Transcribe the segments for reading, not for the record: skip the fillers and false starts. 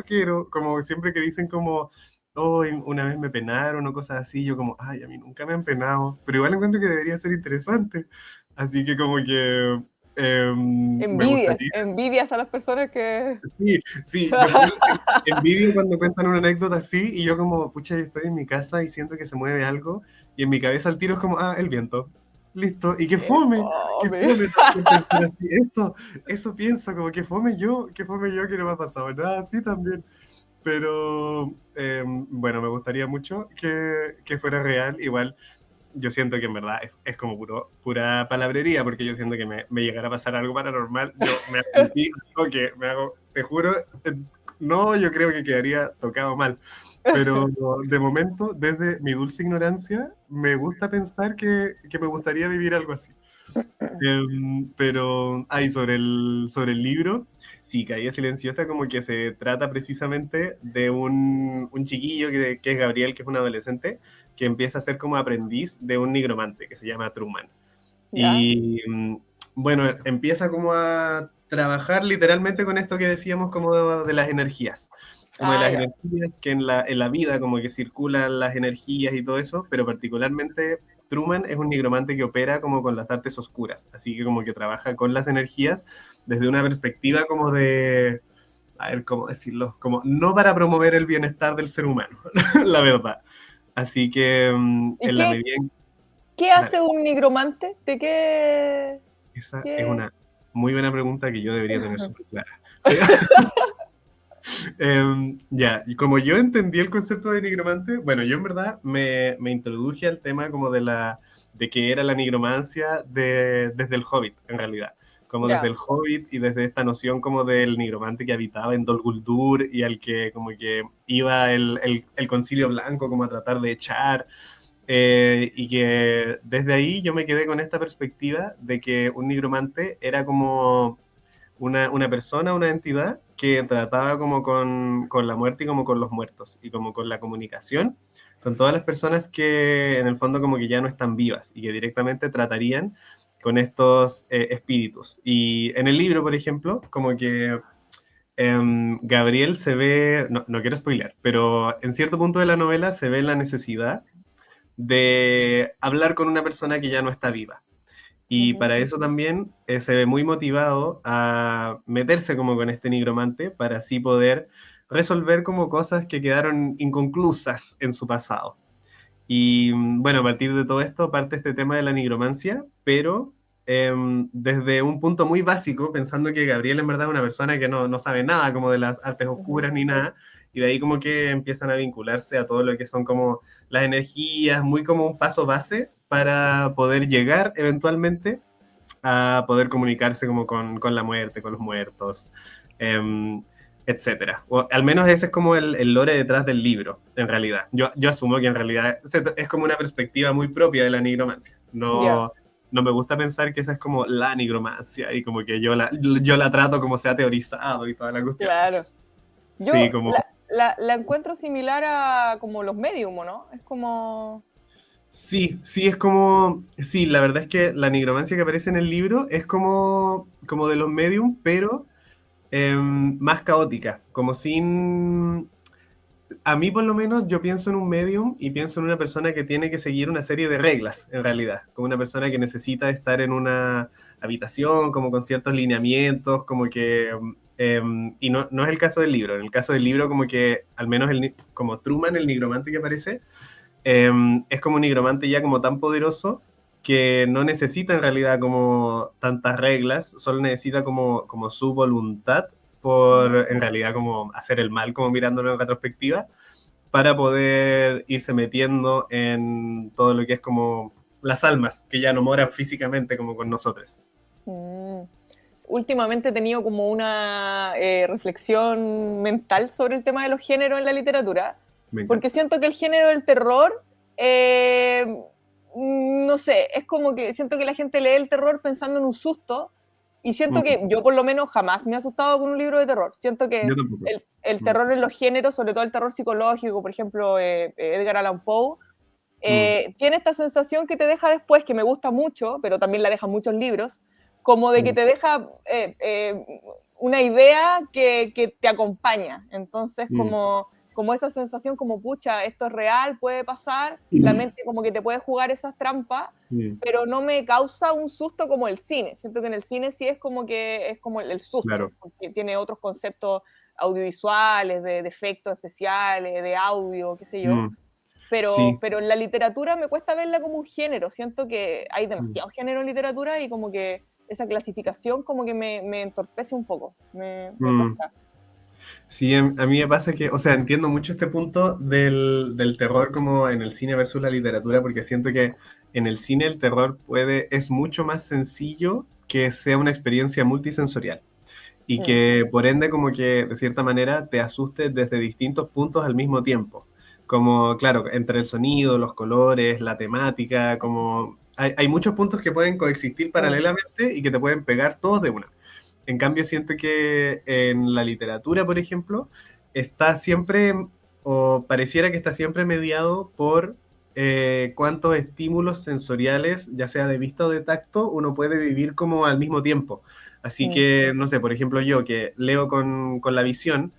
choquero, como siempre que dicen como, oh, una vez me penaron o cosas así, yo como, ay, a mí nunca me han penado, pero igual encuentro que debería ser interesante. Así que como que me gustaría. Envidias a las personas que... Sí, sí, yo full envidio cuando cuentan una anécdota así y yo como, pucha, yo estoy en mi casa y siento que se mueve algo y en mi cabeza al tiro es como, ah, el viento. Listo. Y ¡Qué que fome! fome también pensar así. Eso pienso, como que fome yo que no me ha pasado nada así también. Pero bueno, me gustaría mucho que fuera real. Igual yo siento que en verdad es como pura palabrería, porque yo siento que me llegará a pasar algo paranormal, yo me arrepentí, algo que me hago, te juro, no, yo creo que quedaría tocado mal, pero de momento, desde mi dulce ignorancia, me gusta pensar que me gustaría vivir algo así. Pero, sobre el libro, sí, Caída Silenciosa como que se trata precisamente de un chiquillo que es Gabriel, que es un adolescente, que empieza a ser como aprendiz de un nigromante que se llama Truman. ¿Ya? Y bueno, empieza como a trabajar literalmente con esto que decíamos como de las energías. Como de Ah, las ya. energías que en la vida como que circulan las energías y todo eso, pero particularmente Truman es un nigromante que opera como con las artes oscuras, así que como que trabaja con las energías desde una perspectiva como de, a ver, ¿cómo decirlo? Como no para promover el bienestar del ser humano, la verdad. Así que ¿Y en la medida en... qué Dale. hace un nigromante? ¿De qué? Esa es qué? una muy buena pregunta que yo debería tener súper clara. Pero, ya, y como yo entendí el concepto de nigromante, bueno, yo en verdad me introduje al tema como de que era la nigromancia desde el Hobbit, en realidad. Como desde Ya. el Hobbit y desde esta noción como del nigromante que habitaba en Dol Guldur y al que como que iba el Concilio Blanco como a tratar de echar. Y que desde ahí yo me quedé con esta perspectiva de que un nigromante era como una persona, una entidad que trataba como con la muerte y como con los muertos y como con la comunicación con todas las personas que en el fondo como que ya no están vivas y que directamente tratarían con estos espíritus. Y en el libro, por ejemplo, como que Gabriel se ve, no quiero spoilear, pero en cierto punto de la novela se ve la necesidad de hablar con una persona que ya no está viva. Y Ujú. para eso también se ve muy motivado a meterse como con este nigromante para así poder resolver como cosas que quedaron inconclusas en su pasado. Y bueno, a partir de todo esto parte este tema de la nigromancia, pero desde un punto muy básico, pensando que Gabriel en verdad es una persona que no sabe nada como de las artes Ujú. oscuras ni nada, y de ahí como que empiezan a vincularse a todo lo que son como las energías, muy como un paso base para poder llegar eventualmente a poder comunicarse como con la muerte, con los muertos, etcétera. O al menos ese es como el lore detrás del libro, en realidad. Yo asumo que en realidad es como una perspectiva muy propia de la nigromancia. Ya. No me gusta pensar que esa es como la nigromancia y como que yo la trato como se ha teorizado y toda la cuestión. Claro. Sí, Yo como... la encuentro similar a como los medium, ¿no? Es como... Sí, sí, es como... Sí, la verdad es que la nigromancia que aparece en el libro es como de los medium, pero más caótica, como sin... A mí por lo menos yo pienso en un medium y pienso en una persona que tiene que seguir una serie de reglas, en realidad, como una persona que necesita estar en una habitación, como con ciertos lineamientos, como que... y no es el caso del libro, en el caso del libro como que, al menos como Truman, el nigromante que aparece, es como un nigromante ya como tan poderoso que no necesita en realidad como tantas reglas, solo necesita como su voluntad por en realidad como hacer el mal, como mirándolo en retrospectiva, para poder irse metiendo en todo lo que es como las almas que ya no moran físicamente como con nosotros. Mm. Últimamente he tenido como una reflexión mental sobre el tema de los géneros en la literatura, Me porque encanta. siento que el género del terror, eh, no sé, es como que siento que la gente lee el terror pensando en un susto, y siento Mm, que yo por lo menos jamás me he asustado con un libro de terror. Siento yo que tampoco. el Mm, terror en los géneros, sobre todo el terror psicológico, por ejemplo, Edgar Allan Poe, mm, tiene esta sensación que te deja después, que me gusta mucho, pero también la dejan muchos libros, como de que mm. te deja una idea que te acompaña. Entonces, Mm. como esa sensación como, pucha, esto es real, puede pasar, la mente como que te puede jugar esas trampas, Mm, pero no me causa un susto como el cine. Siento que en el cine sí es como que es como el susto, claro. porque tiene otros conceptos audiovisuales, de efectos especiales, de audio, qué sé yo. Mm, sí. Pero en la literatura me cuesta verla como un género. Siento que hay Mm, demasiado género en literatura y como que esa clasificación como que me entorpece un poco, me mm. cuesta. Sí, a mí me pasa que, o sea, entiendo mucho este punto del terror como en el cine versus la literatura, porque siento que en el cine el terror es mucho más sencillo que sea una experiencia multisensorial y Mm, que por ende como que de cierta manera te asuste desde distintos puntos al mismo tiempo. Como, claro, entre el sonido, los colores, la temática, como hay muchos puntos que pueden coexistir mm, paralelamente y que te pueden pegar todos de una. En cambio, siento que en la literatura, por ejemplo, está siempre, o pareciera que está siempre mediado por cuántos estímulos sensoriales, ya sea de vista o de tacto, uno puede vivir como al mismo tiempo. Así mm, que, no sé, por ejemplo, yo que leo con la visión,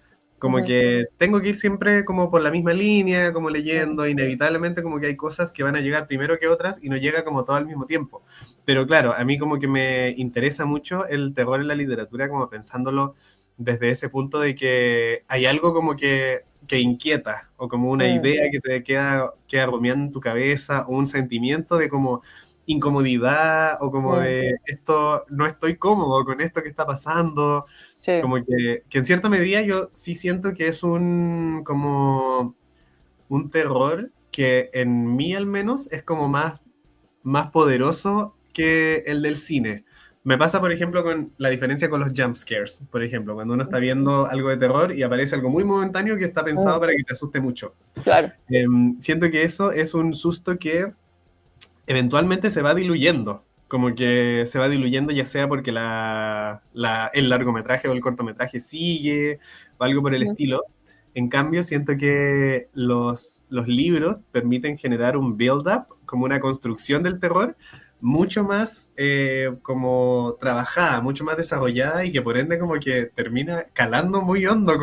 como ujú, que tengo que ir siempre como por la misma línea, como mm, leyendo, inevitablemente como que hay cosas que van a llegar primero que otras y no llega como todo al mismo tiempo. Pero claro, a mí como que me interesa mucho el terror en la literatura, como pensándolo desde ese punto de que hay algo como que inquieta, o como una mm, idea que te queda rumiando en tu cabeza, o un sentimiento de como incomodidad, o como mm, de esto, no estoy cómodo con esto que está pasando, sí, como que en cierta medida yo sí siento que es como un terror que en mí al menos es como más poderoso que el del cine. Me pasa, por ejemplo, con la diferencia con los jump scares, por ejemplo, cuando uno está viendo algo de terror y aparece algo muy momentáneo que está pensado mm, para que te asuste mucho. claro. Siento que eso es un susto que eventualmente se va diluyendo, como que se va diluyendo ya sea porque el largometraje o el cortometraje sigue o algo por el Ujú, estilo. En cambio, siento que los libros permiten generar un build-up, como una construcción del terror, mucho más como trabajada, mucho más desarrollada y que por ende como que termina calando muy hondo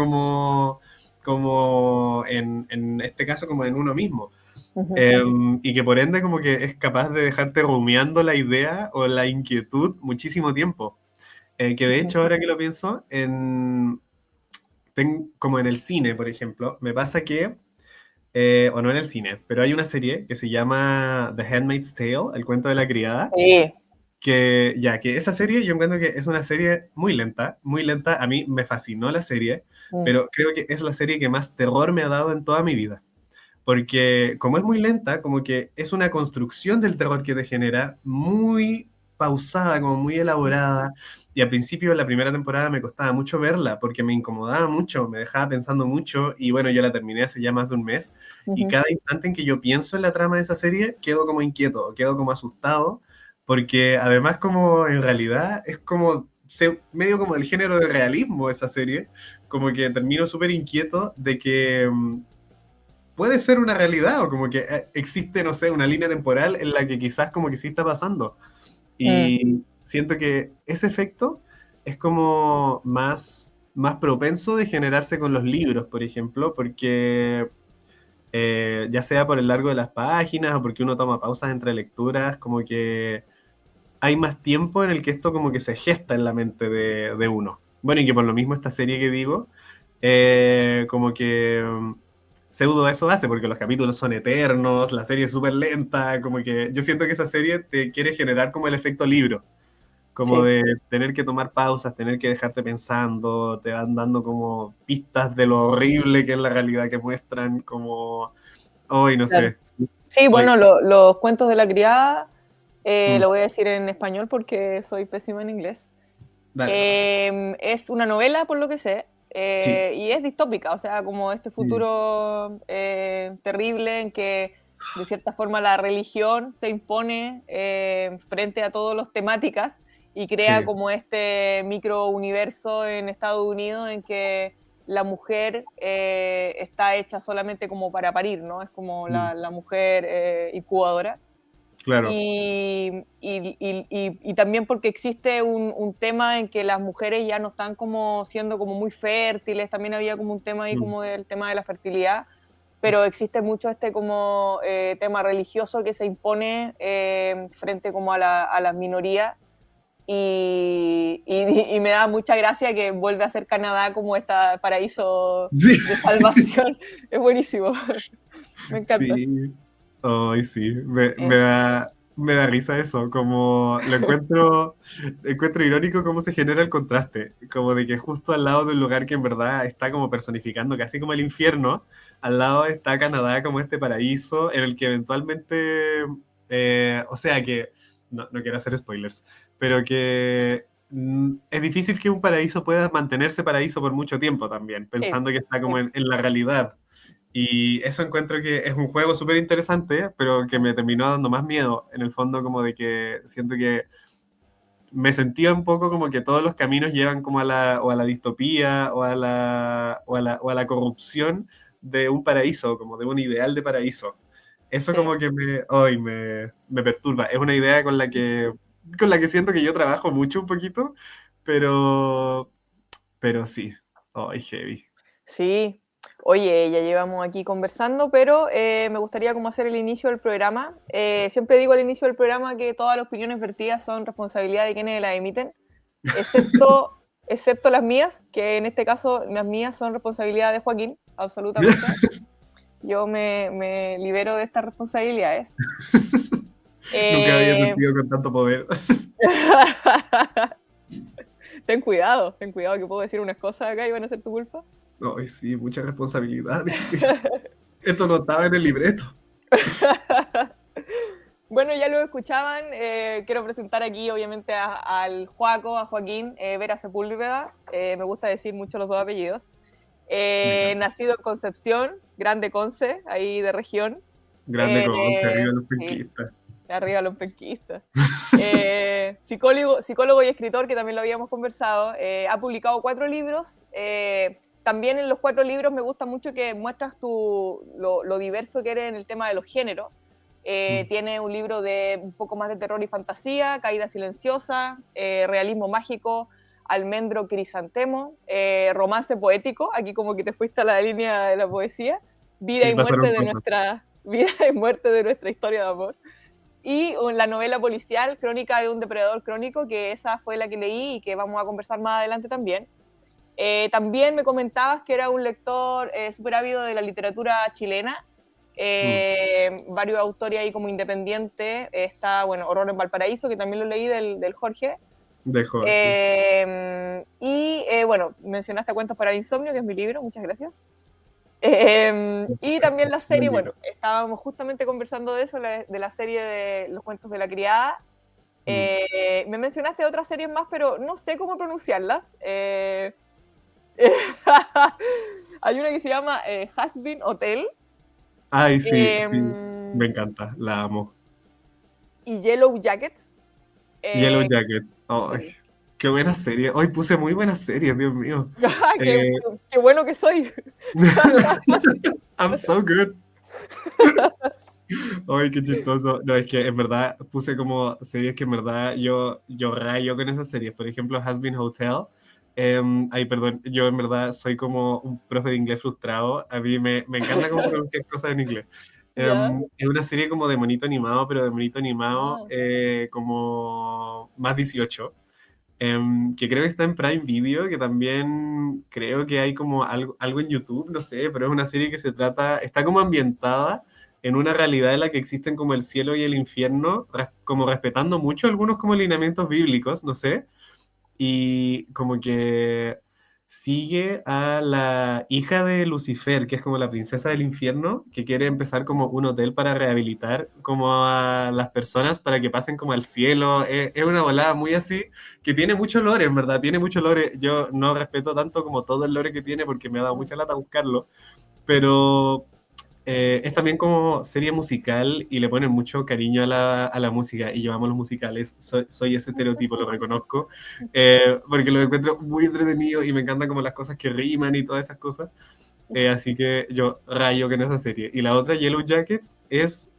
como en este caso como en uno mismo. ujú, Y que por ende como que es capaz de dejarte rumiando la idea o la inquietud muchísimo tiempo. Que de ujú. hecho, ahora que lo pienso, como en el cine, por ejemplo, me pasa que, o no en el cine, pero hay una serie que se llama The Handmaid's Tale, El cuento de la criada, Sí, que esa serie yo encuentro que es una serie muy lenta, a mí me fascinó la serie, mm, pero creo que es la serie que más terror me ha dado en toda mi vida. Porque como es muy lenta, como que es una construcción del terror que te genera muy pausada, como muy elaborada. Y al principio, la primera temporada me costaba mucho verla porque me incomodaba mucho, me dejaba pensando mucho. Y bueno, yo la terminé hace ya más de un mes. Y ujú, cada instante en que yo pienso en la trama de esa serie, quedo como inquieto, quedo como asustado. Porque además como en realidad es como medio como del género de realismo esa serie. Como que termino súper inquieto de que puede ser una realidad o como que existe, no sé, una línea temporal en la que quizás como que sí está pasando. mm, Y siento que ese efecto es como más propenso de generarse con los libros, por ejemplo, porque ya sea por el largo de las páginas o porque uno toma pausas entre lecturas, como que hay más tiempo en el que esto como que se gesta en la mente de uno. Bueno, y que por lo mismo esta serie que digo, como que pseudo eso hace, porque los capítulos son eternos, la serie es súper lenta, como que yo siento que esa serie te quiere generar como el efecto libro, como sí, de tener que tomar pausas, tener que dejarte pensando, te van dando como pistas de lo horrible que es la realidad que muestran, como, hoy no claro. sé, Sí, hoy, bueno, los cuentos de la criada, mm, lo voy a decir en español porque soy pésima en inglés. dale nomás. Es una novela, por lo que sé, Sí. y es distópica, o sea, como este Mm, futuro terrible en que de cierta forma la religión se impone frente a todas las temáticas y crea sí. como este microuniverso en Estados Unidos en que la mujer está hecha solamente como para parir, ¿no? Es como Mm, la mujer incubadora. claro. Y también porque existe un tema en que las mujeres ya no están como siendo como muy fértiles, también había como un tema ahí Mm. como del tema de la fertilidad, pero existe mucho este como tema religioso que se impone frente como a las minorías y me da mucha gracia que vuelve a ser Canadá como este paraíso Sí, de salvación. Es buenísimo, me encanta. sí. Ay, sí, Eh, me da risa eso, como encuentro irónico cómo se genera el contraste, como de que justo al lado de un lugar que en verdad está como personificando casi como el infierno, al lado está Canadá como este paraíso en el que eventualmente, o sea que, no quiero hacer spoilers, pero que es difícil que un paraíso pueda mantenerse paraíso por mucho tiempo también, sí, pensando que está como sí. en la realidad. Y eso encuentro que es un juego súper interesante, pero que me terminó dando más miedo, en el fondo como de que siento que me sentía un poco como que todos los caminos llevan como o a la distopía o a la corrupción de un paraíso, como de un ideal de paraíso. Eso Sí. como que me perturba. Es una idea con la que siento que yo trabajo mucho un poquito, pero, pero sí, ay, heavy. Sí, oye, ya llevamos aquí conversando, pero me gustaría como hacer el inicio del programa. Siempre digo al inicio del programa que todas las opiniones vertidas son responsabilidad de quienes las emiten, excepto las mías, que en este caso las mías son responsabilidad de Joaquín, absolutamente. Yo me libero de estas responsabilidades. Nunca había Eh, sentido con tanto poder. ten cuidado que puedo decir unas cosas acá y van a ser tu culpa. Ay, sí, mucha responsabilidad. Esto no estaba en el libreto. Bueno, ya lo escuchaban. Quiero presentar aquí, obviamente, al Joaco, a Joaquín Vera Sepúlveda. Me gusta decir mucho los dos apellidos. Me encanta. Nacido en Concepción, Grande Conce, ahí de región. Grande con arriba los Sí, penquistas. arriba los penquistas. Psicólogo y escritor, que también lo habíamos conversado. Ha publicado 4 libros. También en los 4 libros me gusta mucho que muestras lo diverso que eres en el tema de los géneros. Tiene un libro de un poco más de terror y fantasía, Caída Silenciosa, Realismo Mágico, Almendro Crisantemo, Romance Poético, aquí como que te fuiste a la línea de la poesía, Vida Sí, y Muerte pasaron de cosas. nuestra, vida y muerte de nuestra historia de amor. Y la novela policial, Crónica de un depredador crónico, que esa fue la que leí y que vamos a conversar más adelante también. También me comentabas que era un lector súper ávido de la literatura chilena. Mm, Varios autores ahí como independientes. Está, bueno, Horror en Valparaíso, que también lo leí del Jorge. de Jorge. Bueno, mencionaste Cuentos para el Insomnio, que es mi libro, muchas gracias. Y también la serie, Buen bueno, libro. estábamos justamente conversando de eso, de la serie de Los Cuentos de la Criada. Mm. Me mencionaste otras series más, pero no sé cómo pronunciarlas. Hay una que se llama Has Been Hotel Ay, sí, sí. Me eh, encanta. La amo. y Yellow Jackets. Yellow Eh, Jackets. Ay, sí. qué buena serie. Hoy puse muy buenas series, Dios mío. qué, Eh, qué bueno que soy. I'm so good. Ay, qué chistoso. No, es que en verdad puse como series que en verdad yo rayo con esas series. Por ejemplo, Has Been Hotel. Ay, perdón, yo en verdad soy como un profe de inglés frustrado. A mí me encanta cómo pronunciar cosas en inglés. Ya. Es una serie como de monito animado, pero de monito animado Ah, como más 18. Que creo que está en Prime Video, que también creo que hay como algo en YouTube, no sé, pero es una serie que se trata, está como ambientada en una realidad en la que existen como el cielo y el infierno, como respetando mucho algunos como lineamientos bíblicos, no sé, y como que sigue a la hija de Lucifer, que es como la princesa del infierno, que quiere empezar como un hotel para rehabilitar como a las personas para que pasen como al cielo. Es una volada muy así, que tiene mucho lore, en verdad, tiene mucho lore. Yo no respeto tanto como todo el lore que tiene porque me ha dado mm. mucha lata buscarlo, pero es también como serie musical y le ponen mucho cariño a la música y yo amo los musicales, soy ese estereotipo, lo reconozco, porque lo encuentro muy entretenido y me encantan como las cosas que riman y todas esas cosas, así que yo rayo que en esa serie. Y la otra, Yellow Jackets, es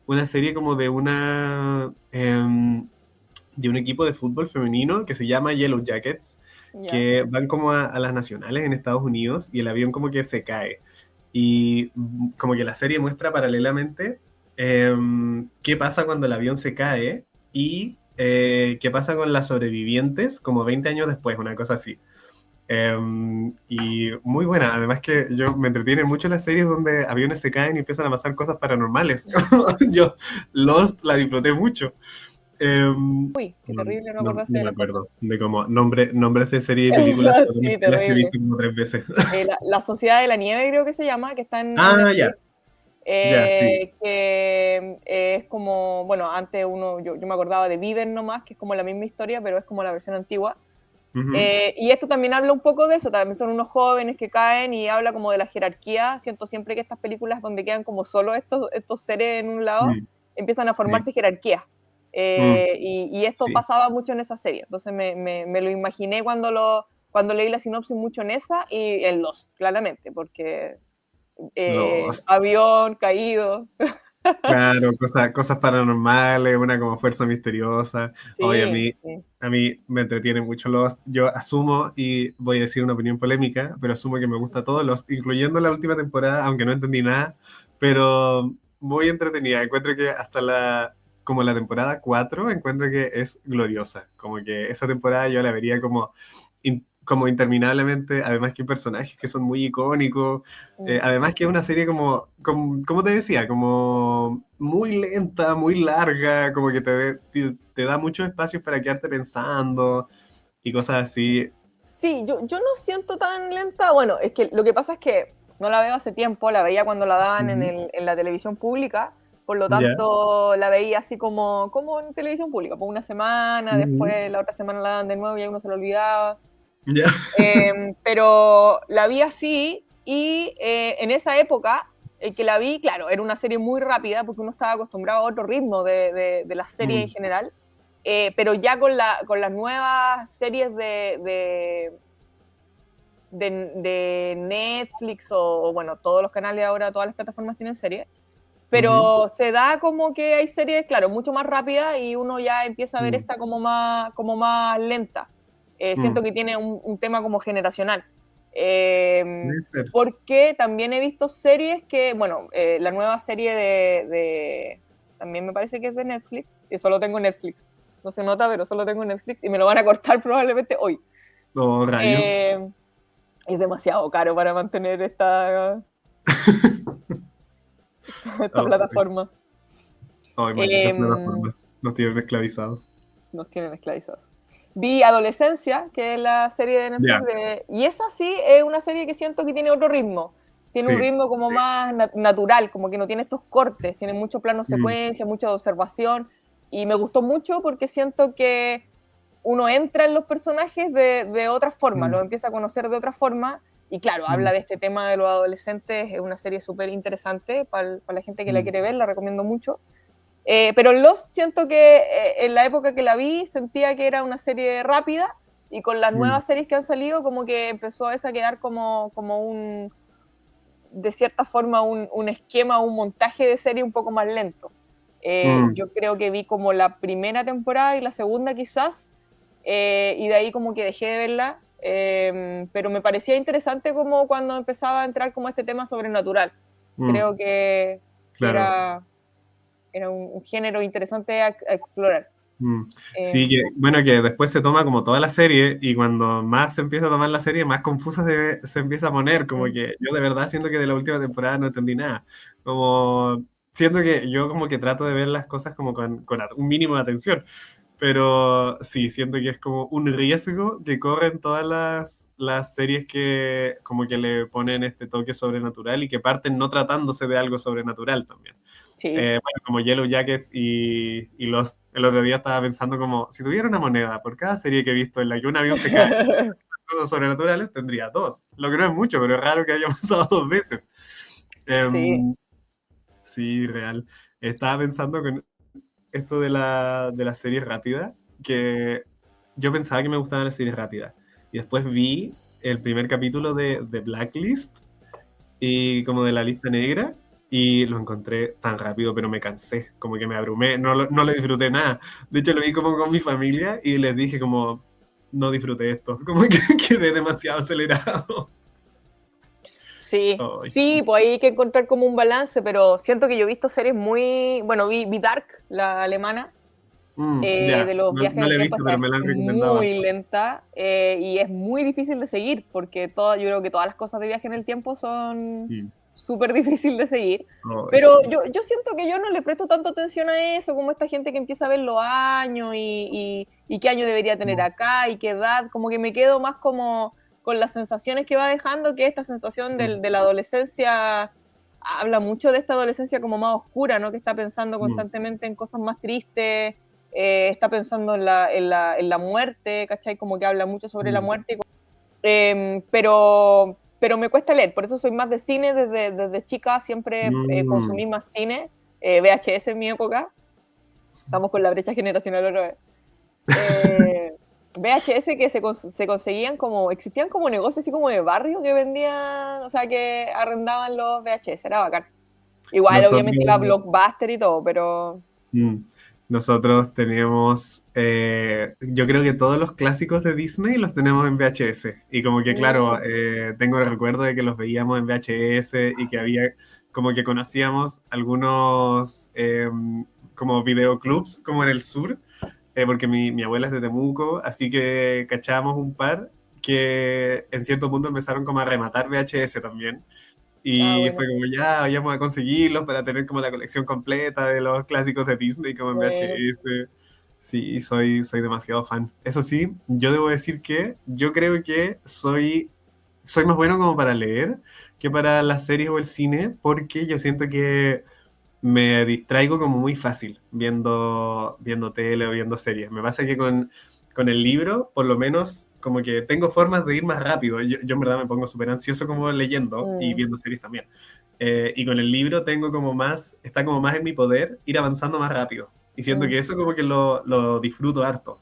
una serie como de un equipo de fútbol femenino que se llama Yellow Jackets, Ya. que van como a las nacionales en Estados Unidos y el avión como que se cae. Y como que la serie muestra paralelamente qué pasa cuando el avión se cae y qué pasa con las sobrevivientes como 20 años después, una cosa así. Y muy buena, además que yo me entretienen mucho las series donde aviones se caen y empiezan a pasar cosas paranormales. Yo Lost la disfruté mucho. Uy, qué terrible no acordarse No de me las cosas. acuerdo de cómo nombres de serie y películas, pero Sí, las que he terrible. visto como 3 veces. La Sociedad de la Nieve creo que se llama, que está en Ah, ya, Netflix. ya, sí. Que es como, bueno, antes yo me acordaba de Viven nomás, que es como la misma historia, pero es como la versión antigua. Ujú, Y esto también habla un poco de eso, también son unos jóvenes que caen y habla como de la jerarquía. Siento siempre que estas películas donde quedan como solo estos seres en un lado, mm, empiezan a sí, formarse jerarquías. mm, Y esto sí. pasaba mucho en esa serie, entonces me lo imaginé cuando leí la sinopsis mucho en esa y en Lost, claramente, porque Los, avión caído. claro, cosas paranormales, una como fuerza misteriosa. Oye, Sí, sí. a mí me entretiene mucho Lost. Yo asumo, y voy a decir una opinión polémica, pero asumo que me gusta todo Lost, incluyendo la última temporada, aunque no entendí nada, pero muy entretenida. Encuentro que hasta como la temporada 4 encuentro que es gloriosa. Como que esa temporada yo la vería como interminablemente, además que hay personajes que son muy icónicos. Mm. Además que es una serie como te decía, como muy lenta, muy larga, como que te da muchos espacios para quedarte pensando y cosas así. Sí, yo no siento tan lenta. Bueno, es que lo que pasa es que no la veo hace tiempo, la veía cuando la daban Ujú. en la televisión pública, por lo Ya, tanto la veía así como en televisión pública, por una semana, ujú, después la otra semana la daban de nuevo y ahí uno se lo olvidaba. ya, Pero la vi así y en esa época, el que la vi, claro, era una serie muy rápida porque uno estaba acostumbrado a otro ritmo de la serie en mm, general, pero ya con las nuevas series de Netflix o, bueno, todos los canales ahora, todas las plataformas tienen series, ujú, pero se da como que hay series, claro, mucho más rápidas y uno ya empieza a ver mm, esta como más lenta. mm. Siento que tiene un tema como generacional. Eh, Puede ser. Porque también he visto series que, bueno, la nueva serie también me parece que es de Netflix, y solo tengo Netflix. No se nota, pero solo tengo Netflix y me lo van a cortar probablemente hoy. Oh, rayos. Eh, es demasiado caro para mantener esta Oh, plataforma. oh, malditas Eh, plataformas. Nos tienen esclavizados. Nos tienen esclavizados. Vi Adolescencia, que es la serie de Netflix, Ya, y esa sí es una serie que siento que tiene otro ritmo. Tiene un sí. ritmo como Sí. más natural, como que no tiene estos cortes, tiene mucho plano Mm, secuencia, mucha observación, y me gustó mucho porque siento que uno entra en los personajes de otra forma, mm, los empieza a conocer de otra forma, y claro, habla mm, de este tema de los adolescentes, es una serie súper interesante para la gente que la mm, quiere ver, la recomiendo mucho. Pero Lost siento que en la época que la vi sentía que era una serie rápida y con las mm, nuevas series que han salido como que empezó esa a quedar de cierta forma un esquema, un montaje de serie un poco más lento. mm, Yo creo que vi como la primera temporada y la segunda quizás, y de ahí como que dejé de verla, pero me parecía interesante como cuando empezaba a entrar como este tema sobrenatural. mm, Creo que claro. era un género interesante a explorar. Mm. Eh, Sí, que bueno, que después se toma como toda la serie y cuando más se empieza a tomar la serie, más confusa se empieza a poner, como mm, que yo de verdad siento que de la última temporada no entendí nada, como siento que yo como que trato de ver las cosas como con un mínimo de atención, pero sí, siento que es como un riesgo que corren todas las series que como que le ponen este toque sobrenatural y que parten no tratándose de algo sobrenatural también. sí. Bueno, como Yellow Jackets y Lost. El otro día estaba pensando como, si tuviera una moneda por cada serie que he visto en la que un avión se cae, cosas sobrenaturales, tendría dos. Lo que no es mucho, pero es raro que haya pasado 2 veces. Sí. Em, sí, real. Estaba pensando con esto de la serie rápida, que yo pensaba que me gustaban las series rápidas. Y después vi el primer capítulo de Blacklist y como de la lista negra. y lo encontré tan rápido, pero me cansé, como que me abrumé, no lo disfruté nada. De hecho, lo vi como con mi familia y les dije como, no disfruté esto, como que quedé demasiado acelerado. Sí, Ay, sí, sí. pues hay que encontrar como un balance, pero siento que yo he visto series muy, bueno, vi Dark, la alemana, Ya, de los no, viajes no en lo el he tiempo, visto, esa pero es me la han recomendado muy harto. lenta y es muy difícil de seguir, porque yo creo que todas las cosas de viaje en el tiempo son Mm. súper difícil de seguir. Ay, Pero sí. yo siento que yo no le presto tanta atención a eso, como esta gente que empieza a ver los años y qué año debería tener Mm, acá y qué edad, como que me quedo más como con las sensaciones que va dejando, que esta sensación mm, de la adolescencia habla mucho de esta adolescencia como más oscura, ¿no? Que está pensando mm, constantemente en cosas más tristes, está pensando en la muerte, ¿cachai? Como que habla mucho sobre la mm, muerte. Pero me cuesta leer, por eso soy más de cine, desde chica siempre mm. consumí más cine, VHS en mi época, estamos con la brecha generacional otra vez. VHS que se conseguían como, existían como negocios así como de barrio que vendían, o sea, que arrendaban los VHS, era bacán. Igual, Nosotros, obviamente iba a Blockbuster y todo, pero... mm, nosotros teníamos, yo creo que todos los clásicos de Disney los tenemos en VHS. Y como que, claro, Mm, tengo el recuerdo de que los veíamos en VHS y que había, como que conocíamos algunos como videoclubs como en el sur, porque mi abuela es de Temuco, así que cachábamos un par que en cierto punto empezaron como a rematar VHS también. Y bueno, fue como ya, vayamos a conseguirlos para tener como la colección completa de los clásicos de Disney como en bueno. VHS. Sí, soy demasiado fan. Eso sí, yo debo decir que yo creo que soy más bueno como para leer que para las series o el cine, porque yo siento que me distraigo como muy fácil viendo tele o viendo series. Me pasa que con el libro, por lo menos, como que tengo formas de ir más rápido. Yo en verdad me pongo súper ansioso como leyendo y Mm, viendo series también. Y con el libro tengo como más, está como más en mi poder ir avanzando más rápido. Y siento mm. que eso como que lo disfruto harto.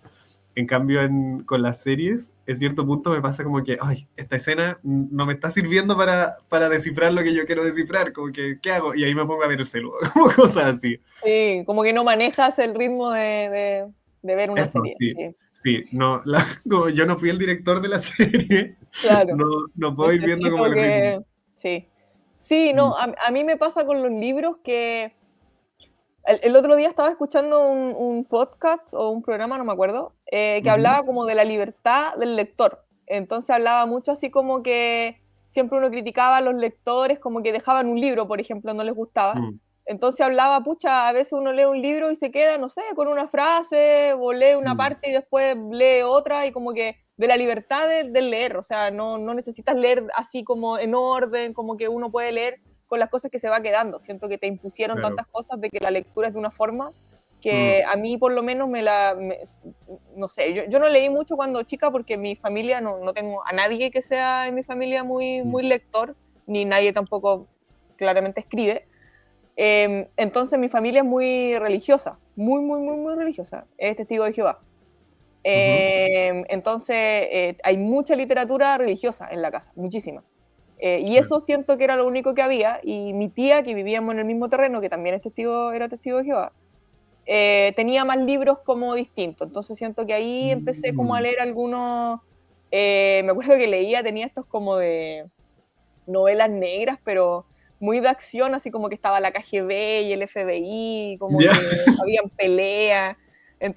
En cambio, con las series, en cierto punto me pasa como que, ay, esta escena no me está sirviendo para descifrar lo que yo quiero descifrar, como que, ¿qué hago? Y ahí me pongo a ver el celular, como cosas así. Sí, como que no manejas el ritmo de ver una Eso, serie, sí, sí, sí, no, como yo no fui el director de la serie, claro. no, no puedo ir viendo como Necesito el ritmo. que... Sí. Sí, Mm, no, a mí me pasa con los libros que... El otro día estaba escuchando un podcast o un programa, no me acuerdo, que ujú, hablaba como de la libertad del lector. Entonces hablaba mucho así como que siempre uno criticaba a los lectores, como que dejaban un libro, por ejemplo, no les gustaba. mm, Entonces hablaba, pucha, a veces uno lee un libro y se queda, no sé, con una frase, o lee una mm, parte y después lee otra, y como que de la libertad de leer, o sea, no necesitas leer así como en orden, como que uno puede leer con las cosas que se va quedando. Siento que te impusieron claro. tantas cosas de que la lectura es de una forma Mm, que a mí por lo menos no sé, yo no leí mucho cuando chica porque mi familia, no tengo a nadie que sea en mi familia mm, muy lector, ni nadie tampoco claramente escribe. Entonces mi familia es muy religiosa, muy religiosa, es testigo de Jehová. ujú, Entonces hay mucha literatura religiosa en la casa, muchísima. Y claro. eso siento que era lo único que había. Y mi tía, que vivíamos en el mismo terreno, que también era testigo de Jehová, tenía más libros como distintos. Entonces siento que ahí empecé como a Mm, leer algunos. Me acuerdo que tenía estos como de novelas negras, pero muy de acción, así como que estaba la KGB y el FBI, como ya, que habían peleas.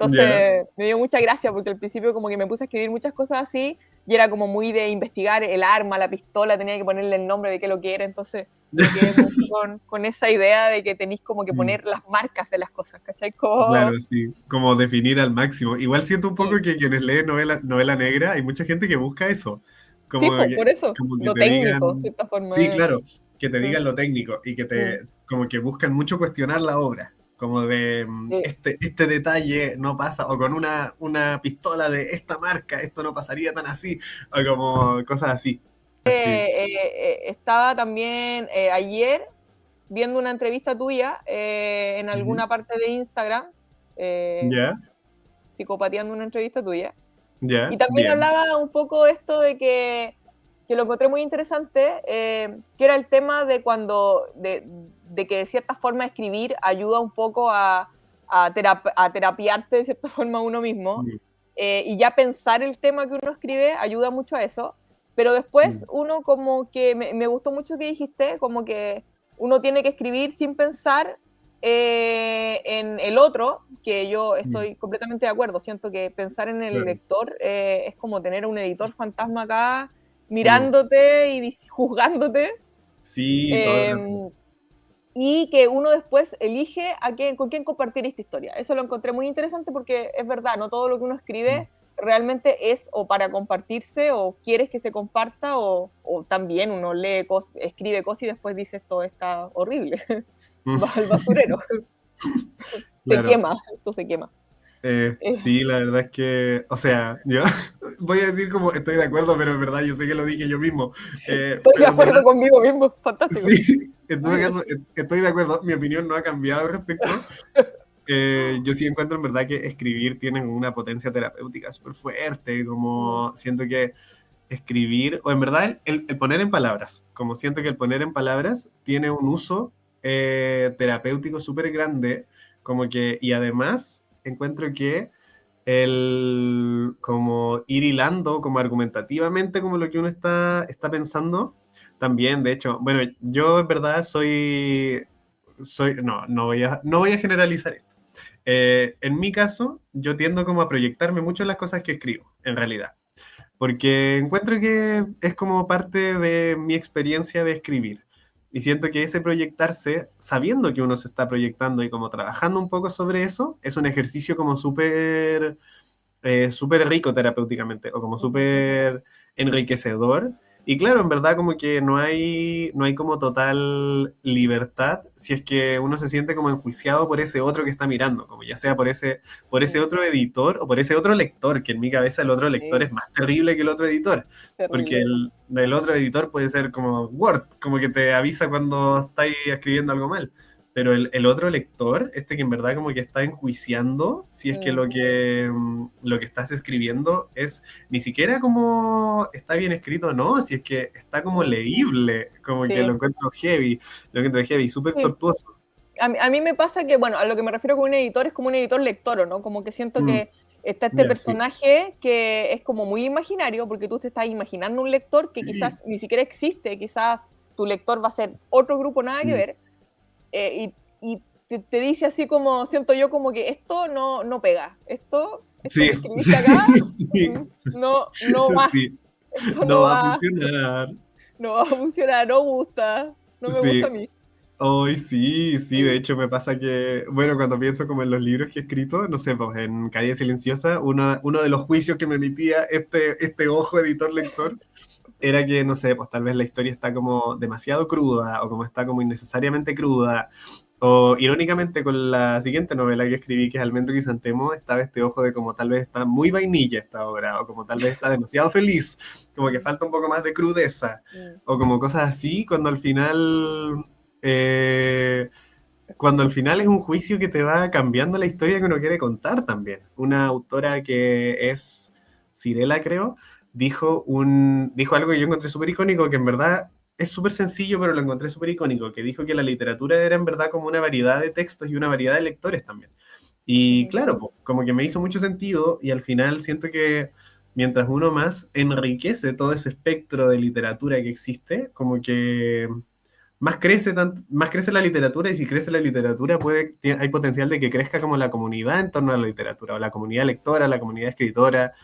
ya. Entonces me dio mucha gracia porque al principio como que me puse a escribir muchas cosas así y era como muy de investigar el arma, la pistola, tenía que ponerle el nombre de qué lo que era, entonces me quedé mucho con esa idea de que tenéis como que Mm, poner las marcas de las cosas, ¿cachai? claro, sí, como definir al máximo. Igual siento un poco Sí, que quienes leen novela negra, hay mucha gente que busca eso, sí, como por eso, como que lo te técnico, de digan, cierta forma. sí, claro, que te Mm, digan lo técnico y que mm, como que buscan mucho cuestionar la obra, como de sí. este detalle no pasa, o con una pistola de esta marca, esto no pasaría tan así, o como cosas así. Así. Estaba también ayer viendo una entrevista tuya en Ujú. alguna parte de Instagram, eh, Ya, psicopateando una entrevista tuya, y ya, también bien. hablaba un poco esto de que lo encontré muy interesante, que era el tema de de que de cierta forma escribir ayuda un poco a terapiarte de cierta forma a uno mismo, y ya pensar el tema que uno escribe ayuda mucho a eso, pero después uno como que, me gustó mucho que dijiste, como que uno tiene que escribir sin pensar en el otro, que yo estoy completamente de acuerdo, siento que pensar en el lector es como tener un editor fantasma acá mirándote y juzgándote. Sí, todo el rato. Y que uno después elige con quién compartir esta historia. Eso lo encontré muy interesante porque es verdad, no todo lo que uno escribe realmente es o para compartirse o quieres que se comparta o también uno lee, escribe cosas y después dice esto está horrible, va al basurero, se Claro. quema, esto se quema. Sí, la verdad es que, o sea, yo voy a decir como estoy de acuerdo, pero en verdad yo sé que lo dije yo mismo. Estoy de Pero en verdad, acuerdo conmigo mismo, fantástico. sí, en todo caso, estoy de acuerdo. Mi opinión no ha cambiado al respecto. Yo sí encuentro en verdad que escribir tiene una potencia terapéutica súper fuerte, como siento que escribir, o en verdad el poner en palabras, como siento que el poner en palabras tiene un uso terapéutico súper grande, como que, y además encuentro que el como ir hilando como argumentativamente como lo que uno está pensando, también, de hecho, bueno, yo en verdad no voy a generalizar esto. En mi caso, yo tiendo como a proyectarme mucho en las cosas que escribo, en realidad, porque encuentro que es como parte de mi experiencia de escribir. Y siento que ese proyectarse, sabiendo que uno se está proyectando y como trabajando un poco sobre eso, es un ejercicio como súper rico terapéuticamente o como súper enriquecedor. Y claro, en verdad como que no hay como total libertad si es que uno se siente como enjuiciado por ese otro que está mirando, como ya sea por ese otro editor o por ese otro lector, que en mi cabeza el otro lector Sí, es más terrible que el otro editor, porque terrible. el otro editor puede ser como Word, como que te avisa cuando estáis escribiendo algo mal. Pero el otro lector, este que en verdad como que está enjuiciando, si es que lo que estás escribiendo es ni siquiera como está bien escrito, no, si es que está como leíble, como que Sí, lo encuentro heavy, súper sí. tortuoso. A mí me pasa que, bueno, a lo que me refiero con un editor es como un editor lector, ¿o no? Como que siento Mm, que está este ya, sí. personaje que es como muy imaginario, porque tú te estás imaginando un lector que Sí. quizás ni siquiera existe, quizás tu lector va a ser otro grupo nada que Mm, ver, y te dice así como, siento yo como que esto no pega, esto sí, que sí, escribiste acá, sí, no va, sí. esto No va a funcionar. no va a funcionar, no gusta, no me gusta a Sí. mí. Hoy sí, sí, de hecho me pasa que, bueno, cuando pienso como en los libros que he escrito, no sé, pues en Calle Silenciosa, uno de los juicios que me emitía este ojo editor-lector era que, no sé, pues tal vez la historia está como demasiado cruda o como está como innecesariamente cruda. O irónicamente con la siguiente novela que escribí, que es Almendro y Crisantemo, estaba este ojo de como tal vez está muy vainilla esta obra, o como tal vez está demasiado feliz, como que Mm, falta un poco más de crudeza, mm, o como cosas así, eh, cuando al final es un juicio que te va cambiando la historia que uno quiere contar también. Una autora que es Cirela, creo, dijo algo que yo encontré súper icónico, que en verdad es súper sencillo, pero lo encontré súper icónico, que dijo que la literatura era en verdad como una variedad de textos y una variedad de lectores también. Y ujú. claro, pues, como que me hizo mucho sentido y al final siento que mientras uno más enriquece todo ese espectro de literatura que existe, como que más crece la literatura y si crece la literatura hay potencial de que crezca como la comunidad en torno a la literatura, o la comunidad lectora, la comunidad escritora.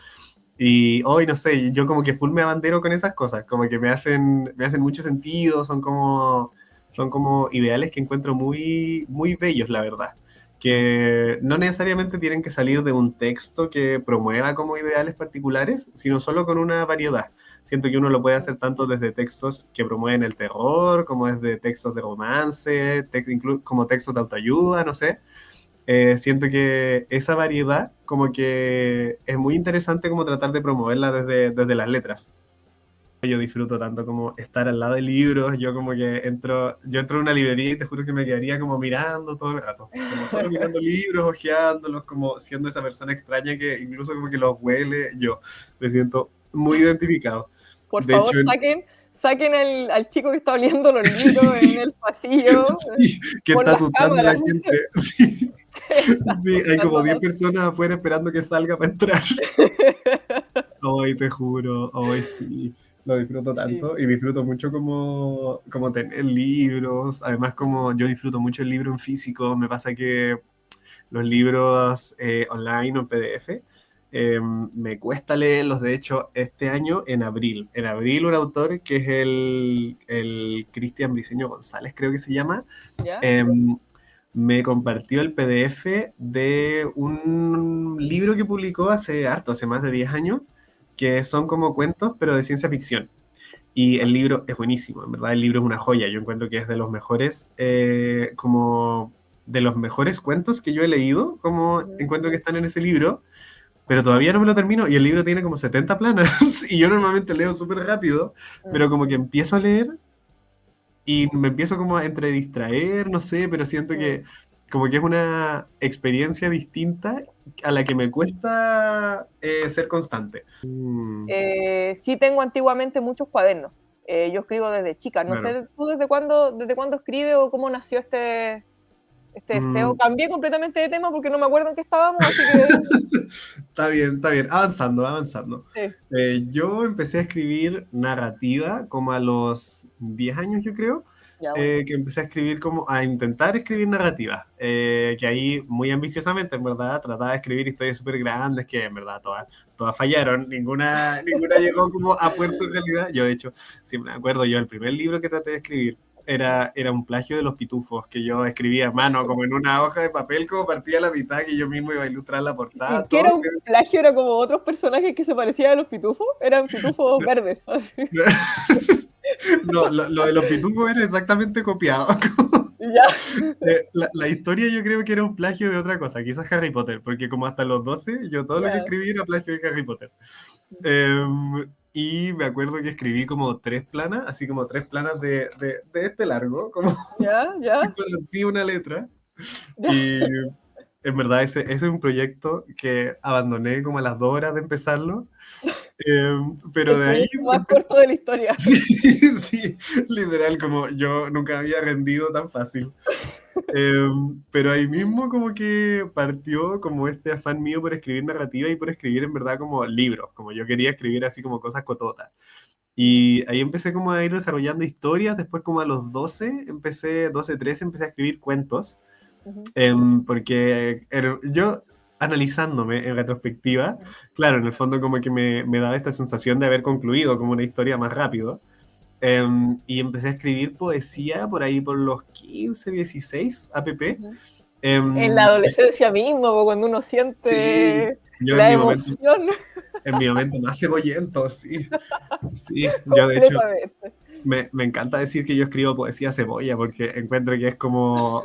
Y hoy, no sé, yo como que full me abandero con esas cosas, como que me hacen mucho sentido, son como ideales que encuentro muy, muy bellos, la verdad. Que no necesariamente tienen que salir de un texto que promueva como ideales particulares, sino solo con una variedad. Siento que uno lo puede hacer tanto desde textos que promueven el terror, como desde textos de romance, como textos de autoayuda, no sé. Siento que esa variedad como que es muy interesante como tratar de promoverla desde las letras. Yo disfruto tanto como estar al lado de libros, yo como que yo entro a una librería y te juro que me quedaría como mirando todo el rato, como solo mirando libros, hojeándolos, como siendo esa persona extraña que incluso como que los huele, yo me siento muy identificado. Por De favor, hecho, saquen, saquen al chico que está oliendo los libros en el pasillo. Sí, que Con está las asustando a la cámaras. gente. Sí, Está sí, hay como 10 asustando. personas afuera esperando que salga para entrar. Ay, te juro, ay, sí, lo disfruto Sí. tanto y disfruto mucho como tener libros. Además, como yo disfruto mucho el libro en físico, me pasa que los libros online o en PDF me cuesta leerlos. De hecho, este año, en abril un autor que es el Cristian Briceño González, creo que se llama, ¿Ya? em, me compartió el PDF de un libro que publicó hace harto, hace más de 10 años, que son como cuentos, pero de ciencia ficción. Y el libro es buenísimo, en verdad el libro es una joya. Yo encuentro que es de los mejores, como de los mejores cuentos que yo he leído, como Ujú. encuentro que están en ese libro, pero todavía no me lo termino y el libro tiene como 70 planas y yo normalmente leo súper rápido, Mm. pero como que empiezo a leer y me empiezo como a entre distraer, no sé, pero siento Mm. que como que es una experiencia distinta a la que me cuesta ser constante. Sí tengo antiguamente muchos cuadernos. Yo escribo desde chica. No Claro. sé tú desde cuándo escribes o cómo nació este deseo. Mm, Cambié completamente de tema porque no me acuerdo en qué estábamos, así que Está bien, está bien. Avanzando, avanzando. sí. Yo empecé a escribir narrativa como a los 10 años, yo creo, Ya, bueno. que empecé a escribir como, a intentar escribir narrativa, que ahí muy ambiciosamente, en verdad, trataba de escribir historias súper grandes que en verdad todas fallaron, ninguna llegó como a puerto en realidad. Yo, de hecho, siempre me acuerdo, yo el primer libro que traté de escribir era un plagio de Los Pitufos, que yo escribía a mano, como en una hoja de papel, como partía a la mitad, que yo mismo iba a ilustrar la ¿Y portada, qué todo. era un plagio? ¿Era como otros personajes que se parecían a los pitufos? Eran pitufos verdes. Así. No, lo de Los Pitufos era exactamente copiado. Ya. La historia yo creo que era un plagio de otra cosa, quizás Harry Potter, porque como hasta los 12 yo todo lo que Ya. escribí era plagio de Harry Potter. Y me acuerdo que escribí como 3 planas, así como 3 planas de este largo, como Ya. y Ya. conocí una letra. Ya. Y en verdad ese es un proyecto que abandoné como a las 2 horas de empezarlo. Pero El de ahí, proyecto más corto de la historia. sí, sí, literal, como yo nunca había rendido tan fácil. Pero ahí mismo como que partió como este afán mío por escribir narrativa y por escribir en verdad como libros, como yo quería escribir así como cosas cototas. Y ahí empecé como a ir desarrollando historias, después como a los 12, 13, empecé a escribir cuentos, Ujú. porque yo analizándome en retrospectiva, claro, en el fondo como que me daba esta sensación de haber concluido como una historia más rápido. Y empecé a escribir poesía por ahí por los 15, 16 app. Ujú. En la Y adolescencia mismo, cuando uno sí, siente yo la emoción en mi momento más cebollento, sí. Sí, yo de hecho completamente. me encanta decir que yo escribo poesía cebolla porque encuentro que es como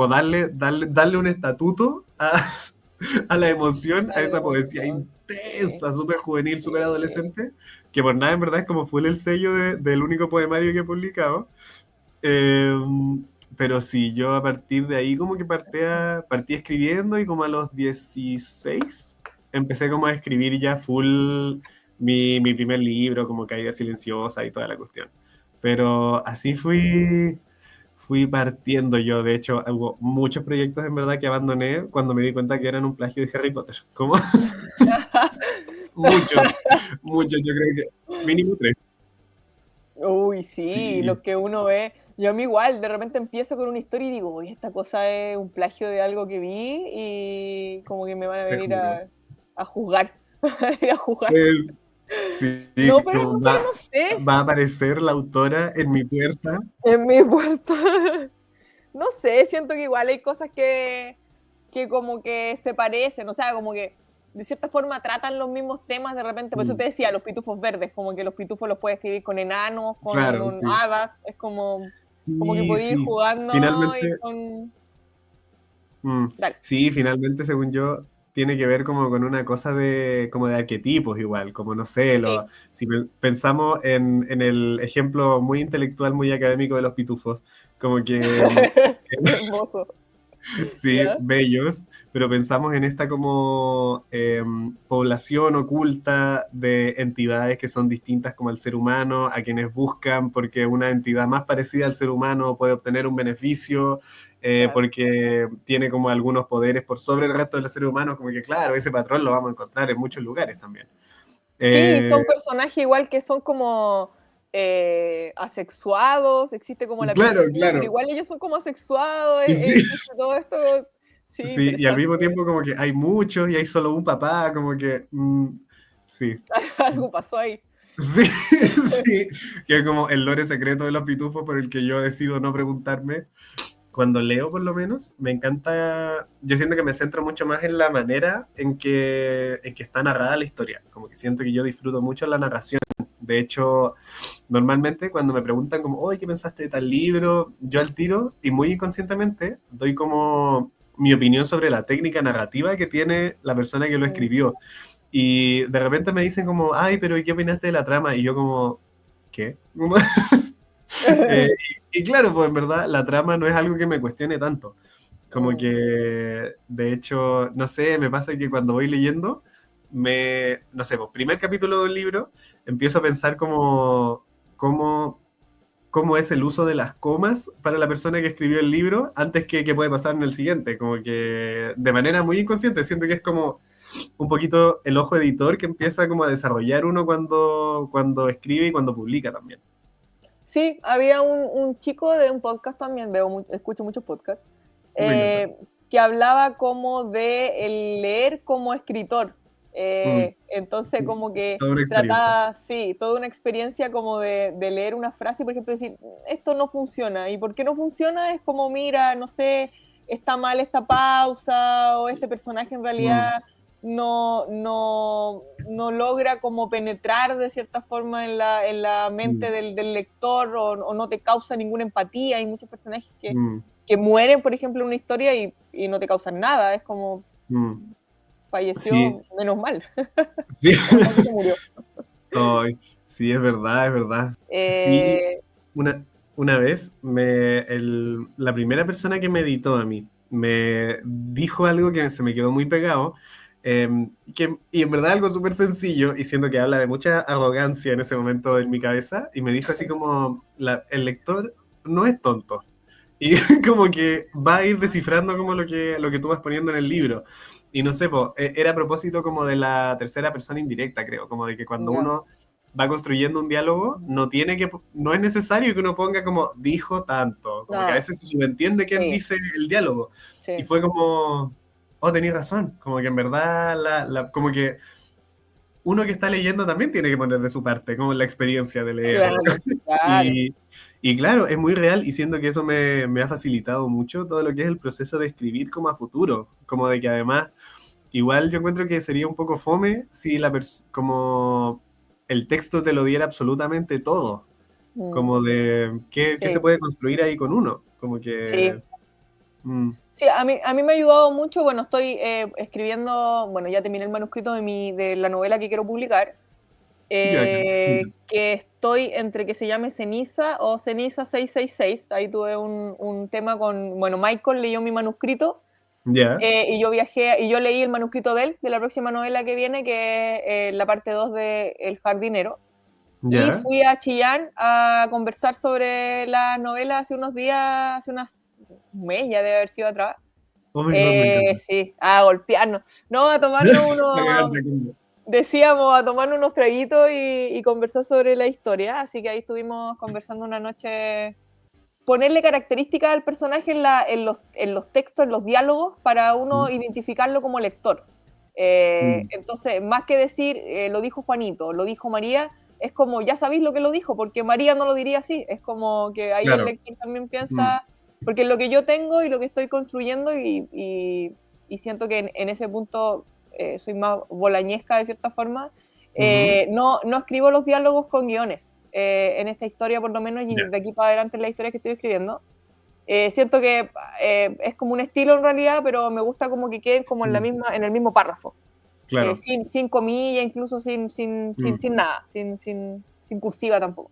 darle un estatuto a la emoción, a La esa poesía emoción. Sí, intensa, súper juvenil, súper sí. adolescente, que por nada en verdad es como fue el sello del único poemario que he publicado. Eh, pero sí, yo a partir de ahí como que partí escribiendo y como a los 16 empecé como a escribir ya full mi primer libro, como Caída Silenciosa y toda la cuestión. Pero así fui partiendo yo. De hecho, hubo muchos proyectos en verdad que abandoné cuando me di cuenta que eran un plagio de Harry Potter. Como muchos, muchos, yo creo que mínimo 3. Uy, sí, Sí, lo que uno ve. Yo a mí igual, de repente empiezo con una historia y digo, uy, esta cosa es un plagio de algo que vi y como que me van a te venir juro. a juzgar, a juzgar. Pues, sí, No, pero como no, pero no sé, va a aparecer la autora en mi puerta. en mi puerta. No sé, siento que igual hay cosas que como que se parecen, o sea, como que de cierta forma tratan los mismos temas de repente, por eso Mm, te decía, los pitufos verdes, como que los pitufos los puedes escribir con enanos, claro, sí. hadas, es como que Sí, podía ir sí. jugando y Finalmente, con... mm, Dale. sí, finalmente, según yo, tiene que ver como con una cosa como de arquetipos igual, como no sé, Sí. si pensamos en el ejemplo muy intelectual, muy académico de los pitufos, como que Qué hermoso. Sí, ¿Ya? bellos, pero pensamos en esta como población oculta de entidades que son distintas como al ser humano, a quienes buscan porque una entidad más parecida al ser humano puede obtener un beneficio, Claro. porque tiene como algunos poderes por sobre el resto de los seres humanos, como que claro, ese patrón lo vamos a encontrar en muchos lugares también. Sí, Eh, son personajes igual que son como asexuados, existe como la claro, pedofilia, pero claro, igual ellos son como asexuados, sí, existe todo esto. Sí, sí, y al mismo interesante. tiempo como que hay muchos y hay solo un papá, como que, sí. Algo pasó ahí. Sí, sí, que es como el lore secreto de los pitufos por el que yo decido no preguntarme. Cuando leo, por lo menos, me encanta. Yo siento que me centro mucho más en la manera en que está narrada la historia. Como que siento que yo disfruto mucho la narración. De hecho, normalmente cuando me preguntan como, oye, ¿qué pensaste de tal libro? Yo al tiro y muy inconscientemente doy como mi opinión sobre la técnica narrativa que tiene la persona que lo Mm. escribió. Y de repente me dicen como, ay, pero ¿y qué opinaste de la trama? Y yo como, ¿qué? Como, y claro, pues en verdad la trama no es algo que me cuestione tanto. Como Mm. que, de hecho, no sé, me pasa que cuando voy leyendo, no sé, pues primer capítulo de un libro, empiezo a pensar cómo, cómo es el uso de las comas para la persona que escribió el libro antes que qué puede pasar en el siguiente. Como que de manera muy inconsciente, siento que es como un poquito el ojo editor que empieza como a desarrollar uno cuando escribe y cuando publica también. Sí, había un chico de un podcast también, escucho muchos podcasts, Me encanta. que hablaba como de el leer como escritor. Mm, Entonces, como que toda una experiencia. trataba, sí, toda una experiencia como de leer una frase y, por ejemplo, decir, esto no funciona. ¿Y por qué no funciona? Es como, mira, no sé, está mal esta pausa o este personaje en Mm, realidad no logra como penetrar de cierta forma en la mente mm, del lector o no te causa ninguna empatía. Hay muchos personajes mm, que mueren, por ejemplo, en una historia y no te causan nada. Es como mm. Sí, falleció, menos mal, sí. menos mal que se murió. Ay, sí, es verdad, es verdad. Sí, Eh, una vez la primera persona que me editó a mí me dijo algo que se me quedó muy pegado, y en verdad algo súper sencillo, y siento que habla de mucha arrogancia en ese momento en mi cabeza, y me dijo así como, el lector no es tonto. Y como que va a ir descifrando como lo que tú vas poniendo en el libro. Y no sé, po, era a propósito como de la tercera persona indirecta, creo, como de que cuando ya, uno va construyendo un diálogo, no es necesario que uno ponga como dijo tanto, como que a no, veces se subentiende quién sí, dice el diálogo. Y sí, fue como, oh, tenías razón, como que en verdad, como que uno que está leyendo también tiene que poner de su parte, como la experiencia de leer. claro, claro. Y, y claro, es muy real y siento que eso me ha facilitado mucho todo lo que es el proceso de escribir como a futuro, como de que además, igual yo encuentro que sería un poco fome si como el texto te lo diera absolutamente todo, Mm, como de qué se sí, puede construir ahí con uno, como sí. que... mm, Sí, a mí me ha ayudado mucho, bueno, estoy escribiendo, bueno, ya terminé el manuscrito de la novela que quiero publicar, ya, que estoy entre que se llame Ceniza o Ceniza 666. Ahí tuve un tema con, bueno, Michael leyó mi manuscrito ya, y yo viajé, y yo leí el manuscrito de él, de la próxima novela que viene, que es la parte 2 de El jardinero. Y ya. fui a Chillán a conversar sobre la novela hace unos días, un mes ya debe haber sido atrás. Oh my God, me encanta. Sí, a golpearnos. No, a tomarnos Para unos, quedarse con... decíamos, a tomarnos unos traguitos y conversar sobre la historia. Así que ahí estuvimos conversando una noche. Ponerle características al personaje en los textos, en los diálogos, para uno identificarlo como lector. Mm, Entonces, más que decir, lo dijo Juanito, lo dijo María, es como, ya sabéis lo que lo dijo, porque María no lo diría así. Es como que ahí el claro. lector también Mm, piensa, porque es lo que yo tengo y lo que estoy construyendo, y siento que en ese punto soy más bolañesca de cierta forma. ujú, No escribo los diálogos con guiones. En esta historia, por lo menos, y ya. de aquí para adelante en la historia que estoy escribiendo. Siento que es como un estilo en realidad, pero me gusta como que queden como Mm, en el mismo párrafo, claro. sin comilla, incluso Mm, sin nada, sin cursiva tampoco.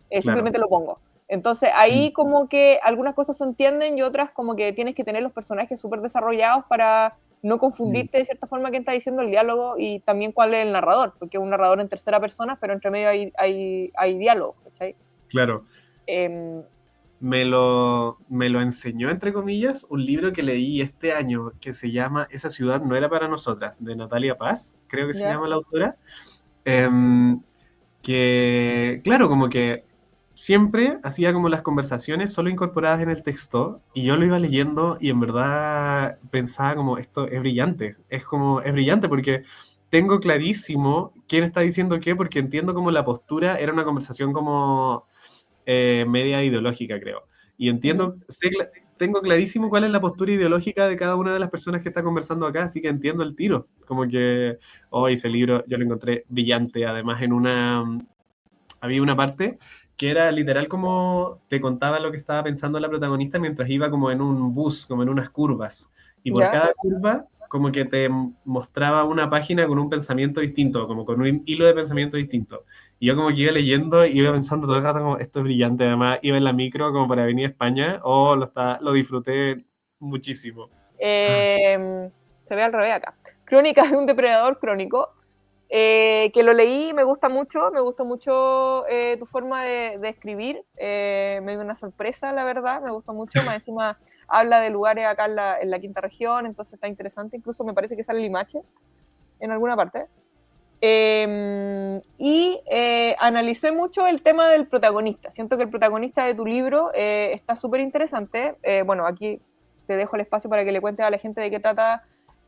claro. Simplemente lo pongo. Entonces ahí como que algunas cosas se entienden y otras como que tienes que tener los personajes súper desarrollados para no confundirte de cierta forma quién está diciendo el diálogo y también cuál es el narrador, porque es un narrador en tercera persona, pero entre medio hay diálogo, ¿cachai? Claro. Me lo enseñó, entre comillas, un libro que leí este año que se llama Esa ciudad no era para nosotras, de Natalia Paz, creo que se ¿ya? llama la autora. Que, claro, como que siempre hacía como las conversaciones solo incorporadas en el texto y yo lo iba leyendo y en verdad pensaba como esto es brillante, es brillante porque tengo clarísimo quién está diciendo qué porque entiendo como la postura era una conversación como media ideológica, creo. Y entiendo, tengo clarísimo cuál es la postura ideológica de cada una de las personas que está conversando acá, así que entiendo el tiro. Como que, hoy ese libro yo lo encontré brillante, además había una parte que era literal como te contaba lo que estaba pensando la protagonista mientras iba como en un bus, como en unas curvas. Y por ¿Ya? cada curva, como que te mostraba una página con un pensamiento distinto, como con un hilo de pensamiento distinto. Y yo como que iba leyendo y iba pensando todo el rato como, esto es brillante. Además, iba en la micro como para venir a España, lo disfruté muchísimo. Se ve al revés acá. Crónicas de un depredador crónico. Que lo leí, me gustó mucho tu forma de escribir, me dio una sorpresa, la verdad, me gustó mucho, más encima habla de lugares acá en la quinta región, entonces está interesante, incluso me parece que sale Limache en alguna parte. Analicé mucho el tema del protagonista, siento que el protagonista de tu libro está súper interesante, bueno, aquí te dejo el espacio para que le cuentes a la gente de qué trata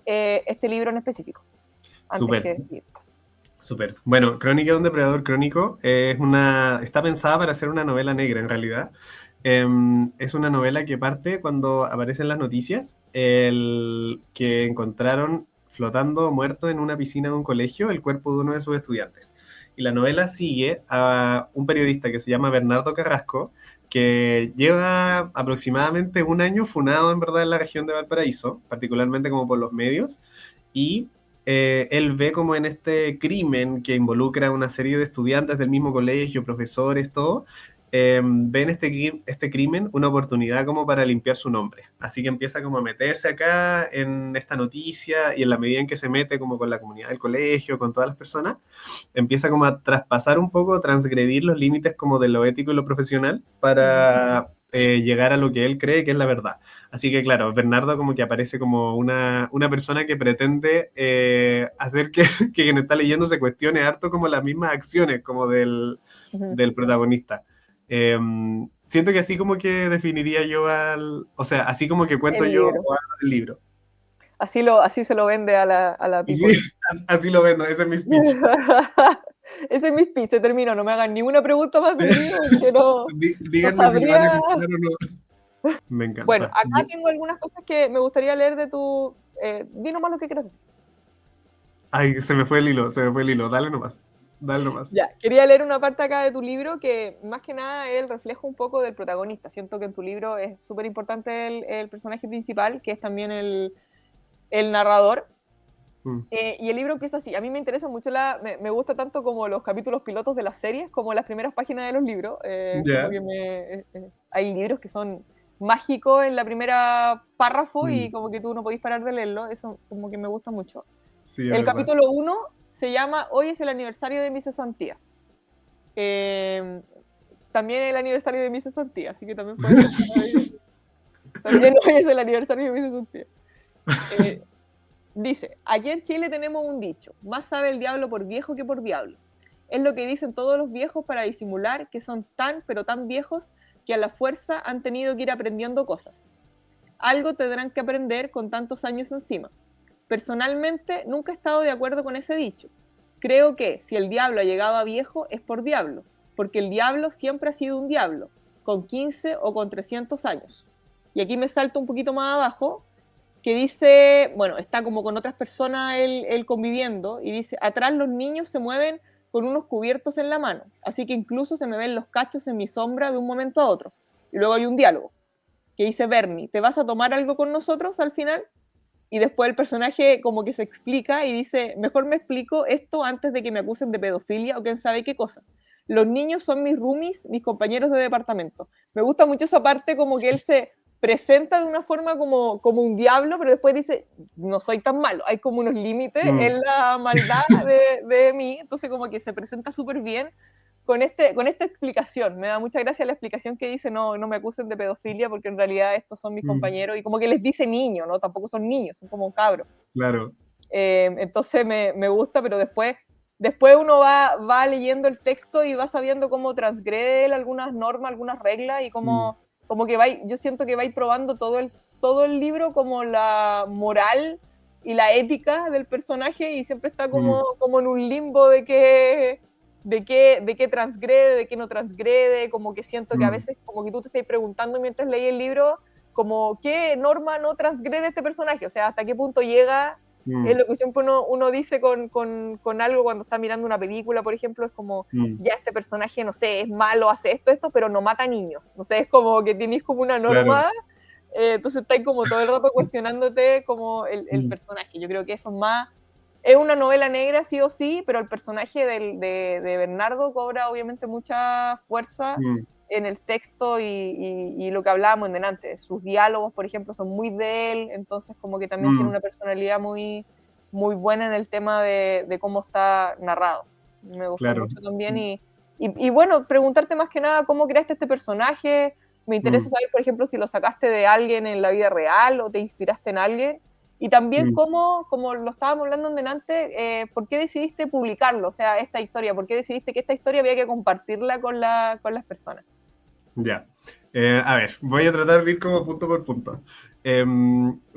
este libro en específico, antes Súper. que decir. Súper. Bueno, Crónica de un depredador crónico está pensada para ser una novela negra en realidad. Es una novela que parte cuando aparecen las noticias, el que encontraron flotando muerto en una piscina de un colegio el cuerpo de uno de sus estudiantes. Y la novela sigue a un periodista que se llama Bernardo Carrasco, que lleva aproximadamente un año funado en verdad en la región de Valparaíso, particularmente como por los medios, y él ve como en este crimen que involucra a una serie de estudiantes del mismo colegio, profesores, todo, ve en este crimen una oportunidad como para limpiar su nombre. Así que empieza como a meterse acá en esta noticia y en la medida en que se mete como con la comunidad del colegio, con todas las personas, empieza como a traspasar un poco, transgredir los límites como de lo ético y lo profesional para llegar a lo que él cree que es la verdad. Así que claro, Bernardo como que aparece como una persona que pretende hacer que quien está leyendo se cuestione harto como las mismas acciones como del protagonista. Siento que así como que definiría yo o sea, así como que cuento El yo libro. el libro. Así se lo vende a la Sí, people. así lo vendo, ese es mi speech. Ese es mi speech, se terminó. No me hagan ninguna pregunta más del libro porque no Díganme si lo van a sabría. comprar o no. Me Bueno, encanta. acá tengo algunas cosas que me gustaría leer de tu. Di nomás lo que quieras decir. Ay, se me fue el hilo, dale nomás. Dale nomás. Ya, quería leer una parte acá de tu libro que más que nada es el reflejo un poco del protagonista. Siento que en tu libro es súper importante el personaje principal, que es también el narrador. Y el libro empieza así. A mí me interesa mucho, me gusta tanto como los capítulos pilotos de las series, como las primeras páginas de los libros. Como Ya. que hay libros que son mágicos en la primera párrafo y Mm, como que tú no podís parar de leerlo. Eso como que me gusta mucho. sí, es El verdad. capítulo 1 se llama Hoy es el aniversario de mi cesantía. También el aniversario de mi cesantía, así que también puede ser. También hoy es el aniversario de mi cesantía. Dice, aquí en Chile tenemos un dicho, más sabe el diablo por viejo que por diablo. Es lo que dicen todos los viejos para disimular que son tan, pero tan viejos que a la fuerza han tenido que ir aprendiendo cosas. Algo tendrán que aprender con tantos años encima. Personalmente, nunca he estado de acuerdo con ese dicho. Creo que si el diablo ha llegado a viejo es por diablo, porque el diablo siempre ha sido un diablo, con 15 o con 300 años. Y aquí me salto un poquito más abajo, que dice, bueno, está como con otras personas él conviviendo, y dice, atrás los niños se mueven con unos cubiertos en la mano, así que incluso se me ven los cachos en mi sombra de un momento a otro. Y luego hay un diálogo, que dice, Bernie, ¿te vas a tomar algo con nosotros al final? Y después el personaje como que se explica y dice, mejor me explico esto antes de que me acusen de pedofilia o quién sabe qué cosa. los niños son mis roomies, mis compañeros de departamento. Me gusta mucho esa parte como que él se presenta de una forma como un diablo, pero después dice, no soy tan malo, hay como unos límites en la maldad de mí, entonces como que se presenta súper bien con esta explicación. Me da mucha gracia la explicación que dice, no me acusen de pedofilia porque en realidad estos son mis compañeros, y como que les dice niño, ¿no? Tampoco son niños, son como cabros. Claro. Entonces me gusta, pero después uno va leyendo el texto y va sabiendo cómo transgrede él algunas normas, algunas reglas, y como que yo siento que va probando todo el libro como la moral y la ética del personaje, y siempre está como en un limbo de qué transgrede, de qué no transgrede, como que siento que a veces como que tú te estás preguntando mientras leí el libro, como qué norma no transgrede este personaje, o sea, hasta qué punto llega. Es lo que siempre uno dice con algo cuando está mirando una película, por ejemplo, es como, ya este personaje, no sé, es malo, hace esto, pero no mata niños. No sé, es como que tienes como una norma, claro. Entonces estás como todo el rato cuestionándote como el personaje. Yo creo que eso es una novela negra, sí o sí, pero el personaje de Bernardo cobra obviamente mucha fuerza en el texto y lo que hablábamos antes. Sus diálogos, por ejemplo, son muy de él, entonces como que también tiene una personalidad muy, muy buena en el tema de cómo está narrado. Me gustó mucho también. Y bueno, preguntarte más que nada cómo creaste este personaje. Me interesa saber, por ejemplo, si lo sacaste de alguien en la vida real o te inspiraste en alguien. Y también como lo estábamos hablando antes, ¿por qué decidiste publicarlo? O sea, esta historia, ¿por qué decidiste que esta historia había que compartirla con las personas? Ya. A ver, voy a tratar de ir como punto por punto.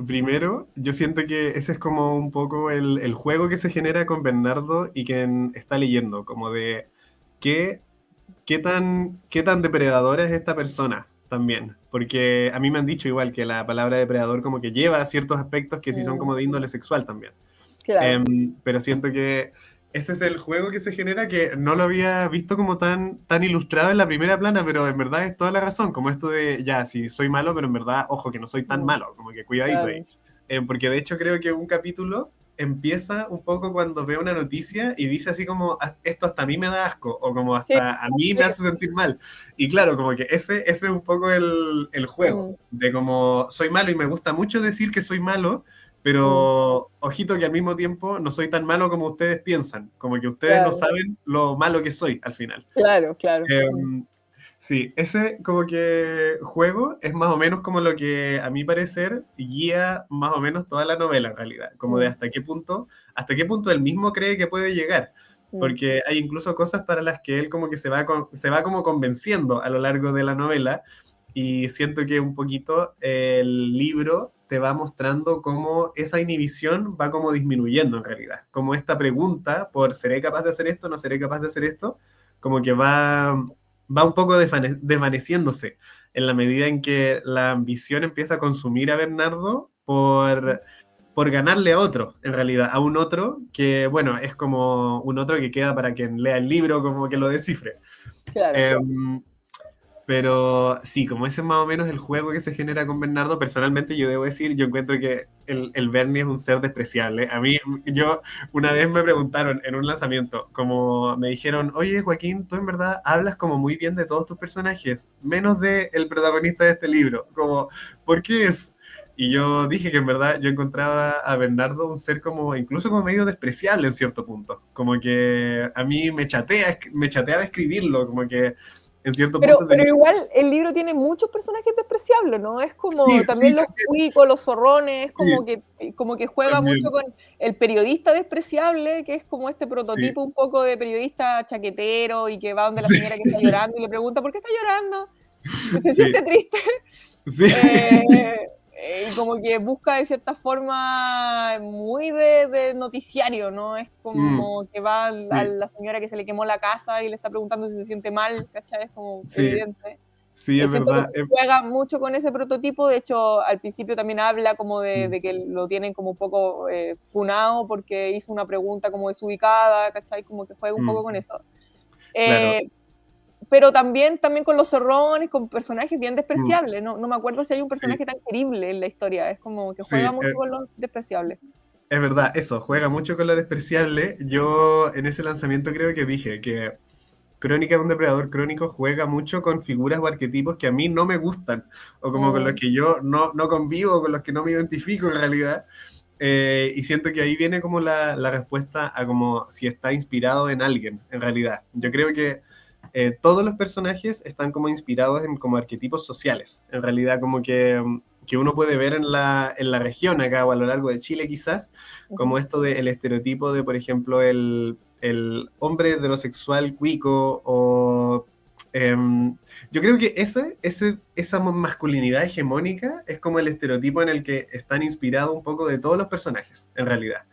Primero, yo siento que ese es como un poco el juego que se genera con Bernardo y quien está leyendo, como de qué tan depredadora es esta persona también. Porque a mí me han dicho igual que la palabra depredador como que lleva ciertos aspectos que sí son como de índole sexual también. Claro. Pero siento que ese es el juego que se genera, que no lo había visto como tan ilustrado en la primera plana, pero en verdad es toda la razón, como esto de, ya, sí, soy malo, pero en verdad, ojo, que no soy tan malo, como que cuidadito ahí. Porque de hecho creo que un capítulo empieza un poco cuando veo una noticia y dice así como, esto hasta a mí me da asco, o como hasta a mí me hace sentir mal. Y claro, como que ese es un poco el juego, de como soy malo y me gusta mucho decir que soy malo, pero ojito que al mismo tiempo no soy tan malo como ustedes piensan, como que ustedes no saben lo malo que soy al final. Claro. Sí, ese como que juego es más o menos como lo que a mi parecer guía más o menos toda la novela en realidad, como de hasta qué punto él mismo cree que puede llegar, porque hay incluso cosas para las que él como que se va como convenciendo a lo largo de la novela, y siento que un poquito el libro te va mostrando cómo esa inhibición va como disminuyendo en realidad, como esta pregunta por ¿seré capaz de hacer esto? ¿No seré capaz de hacer esto? Como que va un poco desvaneciéndose en la medida en que la ambición empieza a consumir a Bernardo por ganarle a otro, en realidad, a un otro que, bueno, es como un otro que queda para quien lea el libro, como que lo descifre. Claro. Pero sí, como ese es más o menos el juego que se genera con Bernardo, personalmente yo debo decir, yo encuentro que el Bernie es un ser despreciable. A mí, una vez me preguntaron en un lanzamiento, como me dijeron, oye Joaquín, tú en verdad hablas como muy bien de todos tus personajes, menos de el protagonista de este libro, como, ¿por qué es? Y yo dije que en verdad yo encontraba a Bernardo un ser como, incluso como medio despreciable en cierto punto, como que a mí me chateaba escribirlo, como que en cierto punto pero igual el libro tiene muchos personajes despreciables, ¿no? Es como también los cuicos, los zorrones, es como que juega mucho con el periodista despreciable, que es como este prototipo un poco de periodista chaquetero y que va donde la señora que está llorando y le pregunta, ¿por qué está llorando? Y se siente triste. Y como que busca de cierta forma muy de noticiario, ¿no? Es como que va a la señora que se le quemó la casa y le está preguntando si se siente mal, ¿cachai? Es como evidente. Sí, es verdad. Juega mucho con ese prototipo, de hecho al principio también habla como de que lo tienen como un poco funado porque hizo una pregunta como desubicada, ¿cachai? Como que juega un poco con eso. Claro. Pero también con los zorrones, con personajes bien despreciables. No me acuerdo si hay un personaje tan querible en la historia. Es como que juega mucho con los despreciables. Es verdad, eso, juega mucho con lo despreciable. Yo en ese lanzamiento creo que dije que Crónica de un depredador crónico juega mucho con figuras o arquetipos que a mí no me gustan, o como con los Mm, que yo no convivo, con los que no me identifico en realidad. Y siento que ahí viene como la respuesta a como si está inspirado en alguien, en realidad. Yo creo que todos los personajes están como inspirados en como arquetipos sociales, en realidad como que uno puede ver en la región acá o a lo largo de Chile quizás, como ujú. esto del estereotipo de, por ejemplo, el hombre heterosexual cuico o... yo creo que esa masculinidad hegemónica es como el estereotipo en el que están inspirados un poco de todos los personajes, en realidad.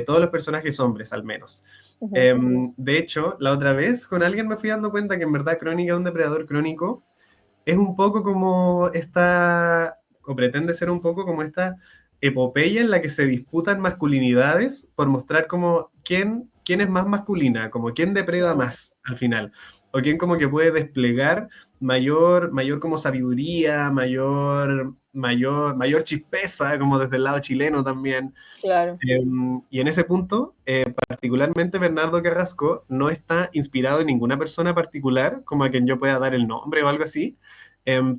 Todos los personajes hombres, al menos. Ujú. De hecho, la otra vez con alguien me fui dando cuenta que en verdad Crónica de un depredador crónico es un poco como esta, o pretende ser un poco como esta epopeya en la que se disputan masculinidades por mostrar como quién es más masculina, como quién depreda Mm, más al final, o quién como que puede desplegar mayor como sabiduría, mayor chispeza, como desde el lado chileno también. claro. Y en ese punto, particularmente Bernardo Carrasco no está inspirado en ninguna persona particular, como a quien yo pueda dar el nombre o algo así,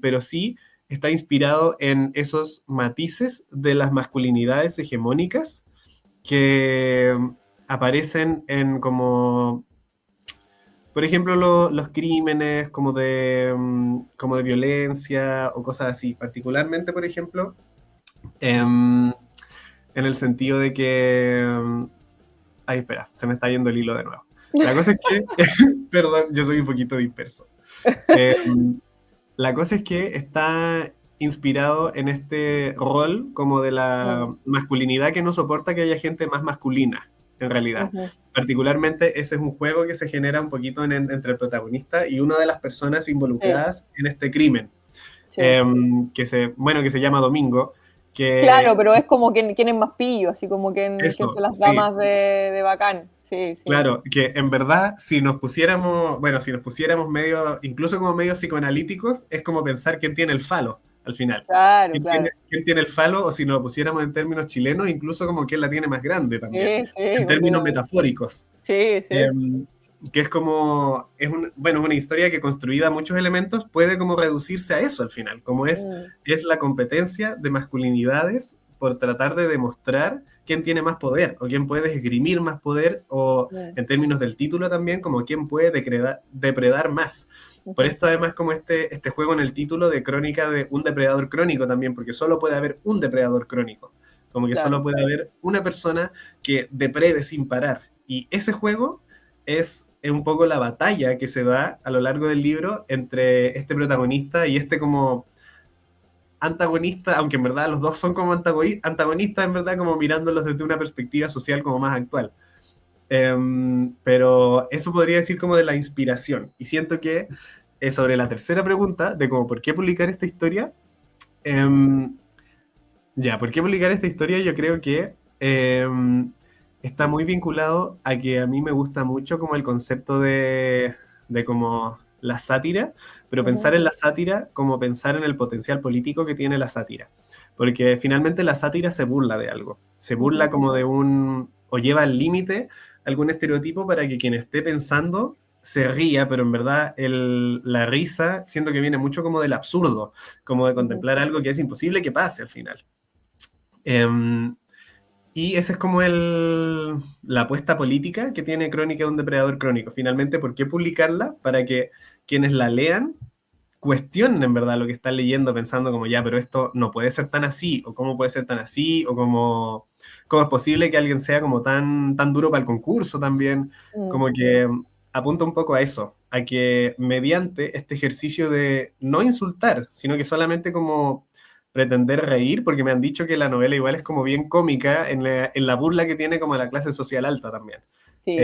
pero sí está inspirado en esos matices de las masculinidades hegemónicas que aparecen en como, por ejemplo, los crímenes como de violencia o cosas así. Particularmente, por ejemplo, em, en el sentido de que ay, espera, se me está yendo el hilo de nuevo. La cosa es que, perdón, yo soy un poquito disperso. Eh, la cosa es que está inspirado en este rol como de la Mm, masculinidad que no soporta que haya gente más masculina, en realidad. ujú. Particularmente ese es un juego que se genera un poquito entre el protagonista y una de las personas Sí, involucradas en este crimen, sí. que se llama Domingo, Claro, que pero es como quien es más pillo, así como quien se eso, las da sí. más de bacán. Sí, sí. Claro, que en verdad, si nos pusiéramos medio, incluso como medios psicoanalíticos, es como pensar quién tiene el falo al final. Claro, ¿Quién claro. quién tiene el falo? O si nos lo pusiéramos en términos chilenos, incluso como quién la tiene más grande también, Sí, sí, en términos completamente. metafóricos. Sí, sí. Que es como, bueno, es una historia que construida a muchos elementos puede como reducirse a eso al final, como Mm, es la competencia de masculinidades por tratar de demostrar quién tiene más poder o quién puede esgrimir más poder o mm, en términos del título también como quién puede depredar más. Por ujú. esto además como este juego en el título de crónica de un depredador crónico también, porque solo puede haber un depredador crónico, como que solo Claro. puede haber una persona que deprede sin parar. Y ese juego es un poco la batalla que se da a lo largo del libro entre este protagonista y este como antagonista, aunque en verdad los dos son como antagonistas, en verdad como mirándolos desde una perspectiva social como más actual. Pero eso podría decir como de la inspiración. Y siento que sobre la tercera pregunta, de como por qué publicar esta historia, em, ya, ¿por qué publicar esta historia? Yo creo que está muy vinculado a que a mí me gusta mucho como el concepto de como la sátira, pero Ujú, pensar en la sátira como pensar en el potencial político que tiene la sátira. Porque finalmente la sátira se burla de algo, se burla ujú. como o lleva al límite algún estereotipo para que quien esté pensando se ría, pero en verdad la risa siento que viene mucho como del absurdo, como de Ujú. contemplar algo que es imposible que pase al final. Em, y esa es como la apuesta política que tiene Crónica de un depredador crónico. Finalmente, ¿por qué publicarla? Para que quienes la lean cuestionen en verdad lo que están leyendo, pensando como, ya, pero esto no puede ser tan así, o cómo puede ser tan así, o cómo es posible que alguien sea como tan duro para el concurso también. Mm, Como que apunta un poco a eso, a que mediante este ejercicio de no insultar, sino que solamente como pretender reír, porque me han dicho que la novela igual es como bien cómica en la burla que tiene como la clase social alta también, sí.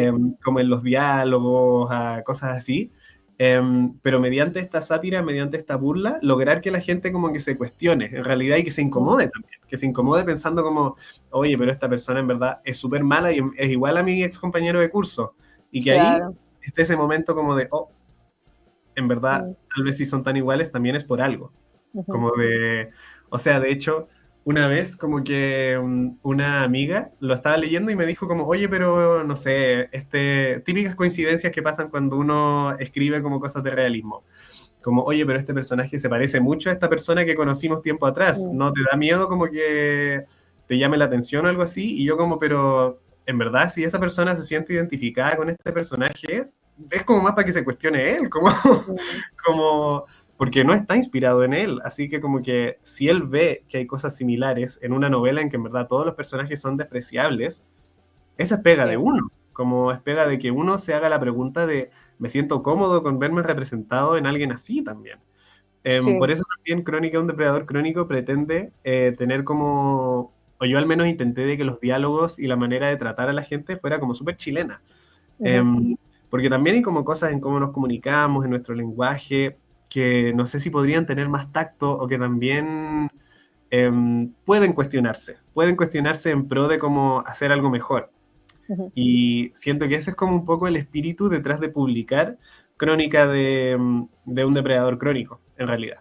como en los diálogos, cosas así. Pero mediante esta sátira, mediante esta burla, lograr que la gente como que se cuestione en realidad y que se Mm, incomode también, que se incomode pensando como, oye, pero esta persona en verdad es súper mala y es igual a mi ex compañero de curso, y que ahí claro. esté ese momento como de, oh, en verdad, Mm, tal vez si son tan iguales también es por algo. ujú. Como de, o sea, de hecho, una vez como que una amiga lo estaba leyendo y me dijo como, oye, pero no sé, típicas coincidencias que pasan cuando uno escribe como cosas de realismo. Como, oye, pero este personaje se parece mucho a esta persona que conocimos tiempo atrás. Mm, ¿No te da miedo como que te llame la atención o algo así? Y yo como, pero en verdad, si esa persona se siente identificada con este personaje, es como más para que se cuestione él, como, mm, como, porque no está inspirado en él. Así que como que si él ve que hay cosas similares en una novela en que en verdad todos los personajes son despreciables, esa es pega de sí, uno, como es pega de que uno se haga la pregunta de, ¿me siento cómodo con verme representado en alguien así también? Por sí, eso también Crónica de un depredador crónico pretende tener como, o yo al menos intenté de que los diálogos y la manera de tratar a la gente fuera como súper chilena. ujú, Em, Porque también hay como cosas en cómo nos comunicamos, en nuestro lenguaje, que no sé si podrían tener más tacto o que también pueden cuestionarse en pro de cómo hacer algo mejor. ujú. Y siento que ese es como un poco el espíritu detrás de publicar Crónica de un depredador crónico, en realidad.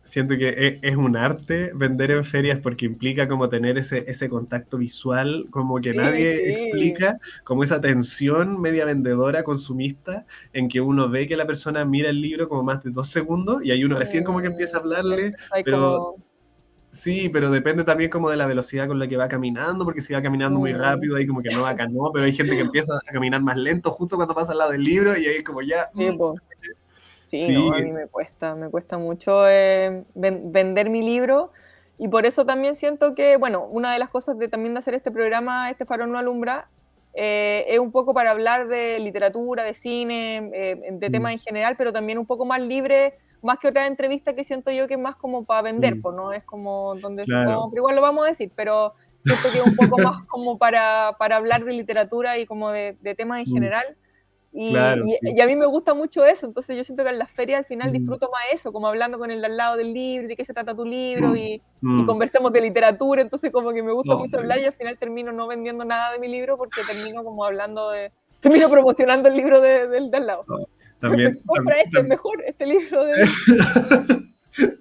Siento que es un arte vender en ferias porque implica como tener ese contacto visual, como que Sí, nadie sí. explica, como esa tensión media vendedora, consumista, en que uno ve que la persona mira el libro como más de 2 segundos y ahí uno recién como que empieza a hablarle, Empezáis pero como... sí, pero depende también como de la velocidad con la que va caminando, porque si va caminando muy mm, rápido ahí como que no va no, pero hay gente que empieza a caminar más lento justo cuando pasa al lado del libro y ahí como ya, sí, po. Sí, no, sí, a mí me cuesta mucho vender mi libro y por eso también siento que, bueno, una de las cosas también de hacer este programa, Este Farol no alumbra, es un poco para hablar de literatura, de cine, de temas mm, en general, pero también un poco más libre, más que otra entrevista que siento yo que es más como para vender, mm, pues no es como donde, claro. como, pero igual lo vamos a decir, pero siento que es un poco más como para hablar de literatura y como de temas en Mm, general. Y, claro, sí. y a mí me gusta mucho eso, entonces yo siento que en las ferias al final Mm, disfruto más eso, como hablando con el de al lado del libro, de qué se trata tu libro, y mm. conversemos de literatura, entonces como que me gusta mucho Ay, hablar y al final termino no vendiendo nada de mi libro porque termino como hablando termino promocionando el libro del de al lado. no. También, Compra este, es mejor, este libro de...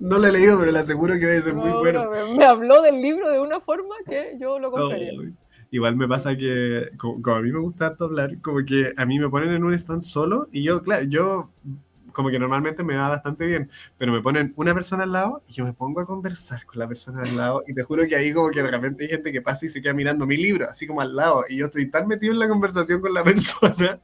no lo he leído, pero le aseguro que debe ser muy No, bueno. pero me habló del libro de una forma que yo lo compraría. Ay. Igual me pasa que, como a mí me gusta harto hablar, como que a mí me ponen en un stand solo y yo, claro, yo como que normalmente me va bastante bien, pero me ponen una persona al lado y yo me pongo a conversar con la persona al lado y te juro que ahí como que de repente hay gente que pasa y se queda mirando mi libro, así como al lado, y yo estoy tan metido en la conversación con la persona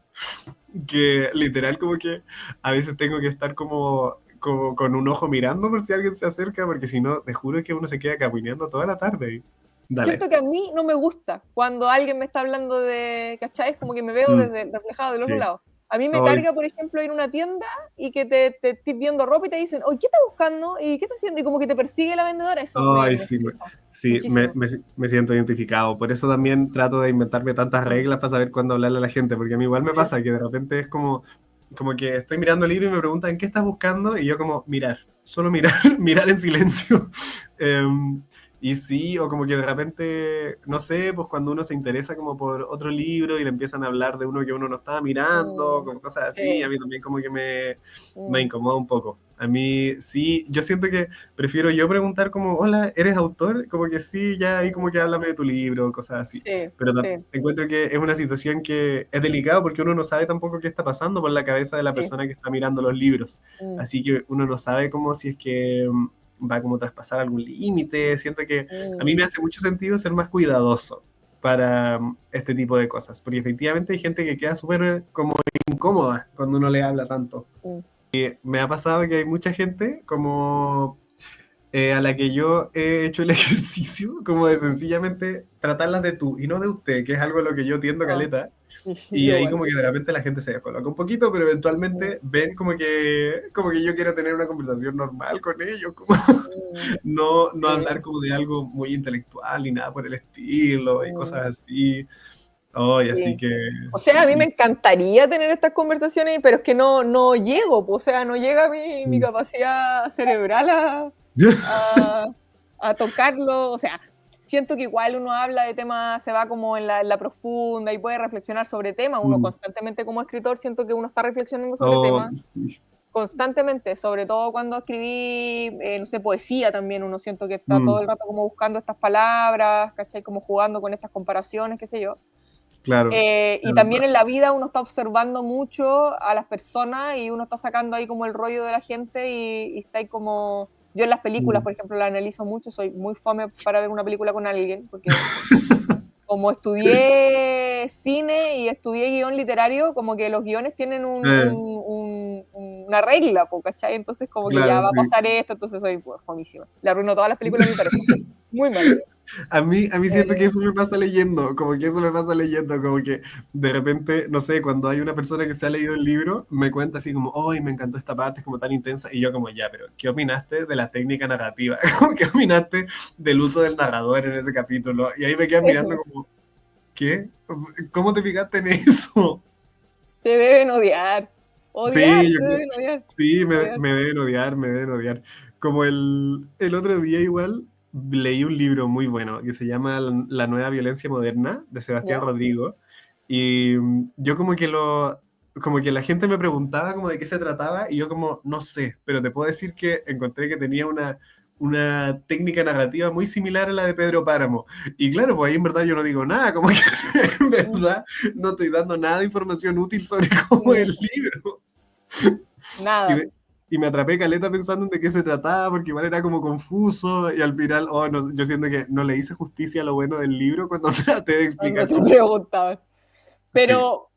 que literal como que a veces tengo que estar como con un ojo mirando por si alguien se acerca, porque si no, te juro que uno se queda capuineando toda la tarde. Dale. Siento que a mí no me gusta cuando alguien me está hablando de, ¿cachai? Es como que me veo Mm, desde reflejado del otro sí. lado. A mí me Ay, carga, por ejemplo, ir a una tienda y que te estés viendo ropa y te dicen, oye, ¿qué estás buscando? ¿Y qué estás haciendo? Y como que te persigue la vendedora. Eso ay, me sí, estresa sí, muchísimo. me siento identificado. Por eso también trato de inventarme tantas Mm, reglas para saber cuándo hablarle a la gente, porque a mí igual me sí. pasa que de repente es como que estoy mirando el libro y me preguntan, ¿qué estás buscando? Y yo como, mirar, solo mirar, mirar en silencio. Em, y sí, o como que de repente, no sé, pues cuando uno se interesa como por otro libro y le empiezan a hablar de uno que uno no estaba mirando, Mm, como cosas así, a sí. mí también como que me Mm, incomoda un poco. A mí sí, yo siento que prefiero yo preguntar como, hola, ¿eres autor? Como que sí, ya ahí como que háblame de tu libro, cosas así. sí, Pero sí, encuentro que es una situación que es delicada porque uno no sabe tampoco qué está pasando por la cabeza de la sí. persona que está mirando los libros. Mm, Así que uno no sabe cómo si es que va como a traspasar algún límite. Siento que a mí mm, me hace mucho sentido ser más cuidadoso para este tipo de cosas, porque efectivamente hay gente que queda súper como incómoda cuando uno le habla tanto. mm, Me ha pasado que hay mucha gente como a la que yo he hecho el ejercicio, como de sencillamente tratarlas de tú y no de usted, que es algo a lo que yo tiendo ah, caleta. Y yo ahí igual. como que de repente la gente se descoloca un poquito, pero Mm, eventualmente ven como que yo quiero tener una conversación normal con ellos, como mm, no hablar sí, como de algo muy intelectual ni nada por el estilo y mm, cosas así. Ay, así sí. que O sea, a mí me sí. encantaría tener estas conversaciones, pero es que no llego, po, o sea, no llega mi Mm. capacidad cerebral a, a tocarlo. O sea, siento que igual uno habla de temas, se va como en la profunda y puede reflexionar sobre temas. Uno Mm. constantemente como escritor siento que uno está reflexionando sobre Oh, temas, sí. constantemente, sobre todo cuando escribí, no sé, poesía también, uno siento que está todo el rato como buscando estas palabras, ¿cachai? Como jugando con estas comparaciones, qué sé yo. Claro. Y también en la vida uno está observando mucho a las personas y uno está sacando ahí como el rollo de la gente y está ahí como... Yo en las películas, por ejemplo, la analizo mucho, soy muy fome para ver una película con alguien, porque como estudié cine y estudié guión literario, como que los guiones tienen una regla, ¿cachai? Entonces como que ya Claro, va a sí. pasar esto, entonces soy fomísima. Le arruino todas las películas de mi pareja. Muy mal. A mí siento que eso me pasa leyendo, como que eso me pasa leyendo, como que de repente, no sé, cuando hay una persona que se ha leído el libro, me cuenta así como, ¡ay, me encantó esta parte, es como tan intensa! Y yo como, ya, pero ¿qué opinaste de la técnica narrativa? ¿Qué opinaste del uso del narrador en ese capítulo? Y ahí me quedan mirando como, ¿qué? ¿Cómo te fijaste en eso? Te deben odiar. Odiar, Sí, te deben odiar. sí, Odiar. me deben odiar, me deben odiar. Como el otro día igual leí un libro muy bueno que se llama La nueva violencia moderna, de Sebastián ¿Ya? Rodrigo, y yo como que la gente me preguntaba como de qué se trataba, y yo como, no sé, pero te puedo decir que encontré que tenía una técnica narrativa muy similar a la de Pedro Páramo. Y claro, pues ahí en verdad yo no digo nada, como que en verdad no estoy dando nada de información útil sobre cómo es el libro. Y, Nada. y me atrapé caleta pensando en de qué se trataba, porque igual era como confuso, y al final, oh, no, yo siento que no le hice justicia a lo bueno del libro cuando traté de Cuando explicar te cómo. preguntaban. Sí,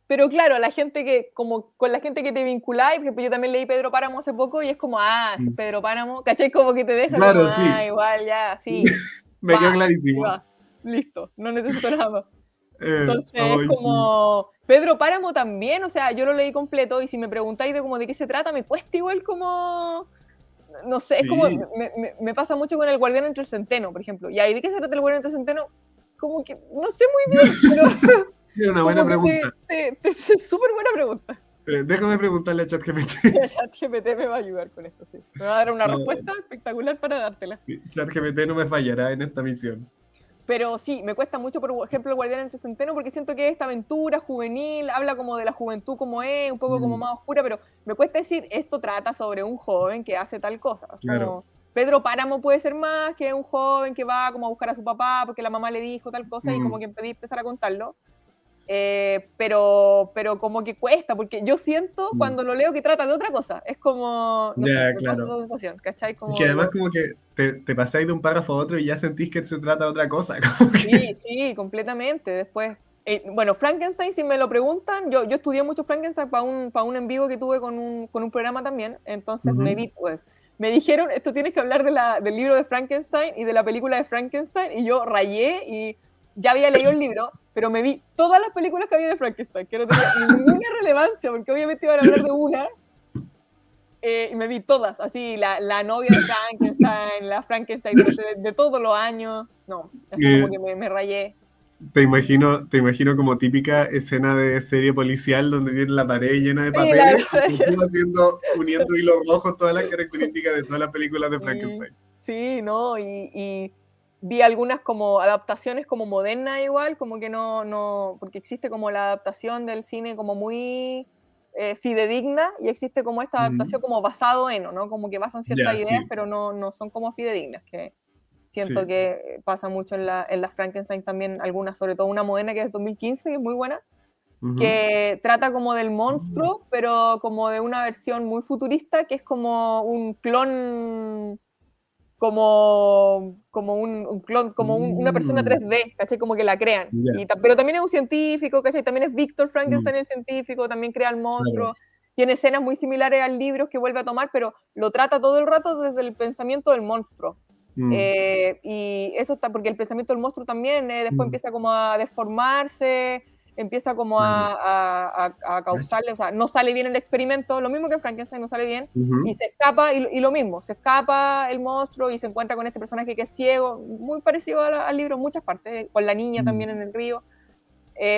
Pero claro, la gente que, como con la gente que te vinculáis, por ejemplo, yo también leí Pedro Páramo hace poco y es como, sí, mm, Pedro Páramo, ¿cachai? Como que te deja como, claro, sí, igual, ya, sí, me quedó y clarísimo. va, listo, no necesito nada más. Entonces es Ay, sí, como, Pedro Páramo también, o sea, yo lo leí completo y si me preguntáis de como de qué se trata, me cuesta igual como, no sé, es como, sí, me pasa mucho con El Guardián entre el Centeno, por ejemplo. Y ahí, ¿de qué se trata El Guardián entre el Centeno? Como que, no sé muy bien, pero es una buena como que pregunta. es súper buena pregunta. Déjame preguntarle a ChatGPT. Ya ChatGPT me va a ayudar con esto, sí. Me va a dar una No, respuesta espectacular para dártela. sí, ChatGPT no me fallará en esta misión. Pero sí, me cuesta mucho, por ejemplo, El Guardián entre Centeno, porque siento que esta aventura juvenil habla como de la juventud como es, un poco como Mm, más oscura, pero me cuesta decir, esto trata sobre un joven que hace tal cosa. Es claro. como, Pedro Páramo puede ser más que un joven que va como a buscar a su papá porque la mamá le dijo tal cosa y como Mm, que empezar a contarlo. Pero como que cuesta, porque yo siento mm. cuando lo leo que trata de otra cosa. Es como, no sé, Ya, me pasa claro. esa sensación, ¿cachai? Y Como que de además lo... como que te pasáis de un párrafo a otro y ya sentís que se trata de otra cosa. Como que. Sí, sí, completamente. Después, bueno, Frankenstein, si me lo preguntan, yo estudié mucho Frankenstein para un en vivo que tuve con un programa también. Entonces me Ujú. vi, pues, me dijeron, esto tienes que hablar de del libro de Frankenstein y de la película de Frankenstein. Y yo rayé y ya había leído el libro, pero me vi todas las películas que había de Frankenstein, que no tenía ninguna relevancia, porque obviamente iban a hablar de una. Y me vi todas, así, la novia de Frankenstein, la Frankenstein de todos los años. No, así como Eh, que me rayé. te imagino como típica escena de serie policial donde tiene la pared llena de Sí, papeles y tú haciendo, uniendo hilos rojos todas las características de todas las películas de sí, Frankenstein. sí, no, y vi algunas como adaptaciones como modernas igual, como que no, porque existe como la adaptación del cine como muy fidedigna y existe como esta Ujú. adaptación como basado en, ¿no? Como que basan ciertas Ya, ideas, sí, pero no son como fidedignas, que siento sí. que pasa mucho en la Frankenstein también, algunas, sobre todo una moderna que es de 2015, que es muy buena, Ujú. que trata como del monstruo, pero como de una versión muy futurista, que es como un clon, como un clon, como una persona Mm, 3D, ¿cachai? Como que la crean. ya, Pero también es un científico, ¿cachai? También es Víctor mm, Frankenstein el científico, también crea el claro. monstruo. Tiene escenas muy similares al libro que vuelve a tomar, pero lo trata todo el rato desde el pensamiento del monstruo. Mm, Y eso está, porque el pensamiento del monstruo también después mm, empieza como a deformarse, empieza como claro. a Cacha. causarle, o sea, no sale bien el experimento, lo mismo que Frankenstein no sale bien, y Ujú. se escapa, y lo mismo, se escapa el monstruo y se encuentra con este personaje que es ciego, muy parecido al libro en muchas partes, con la niña Mm, también en el río,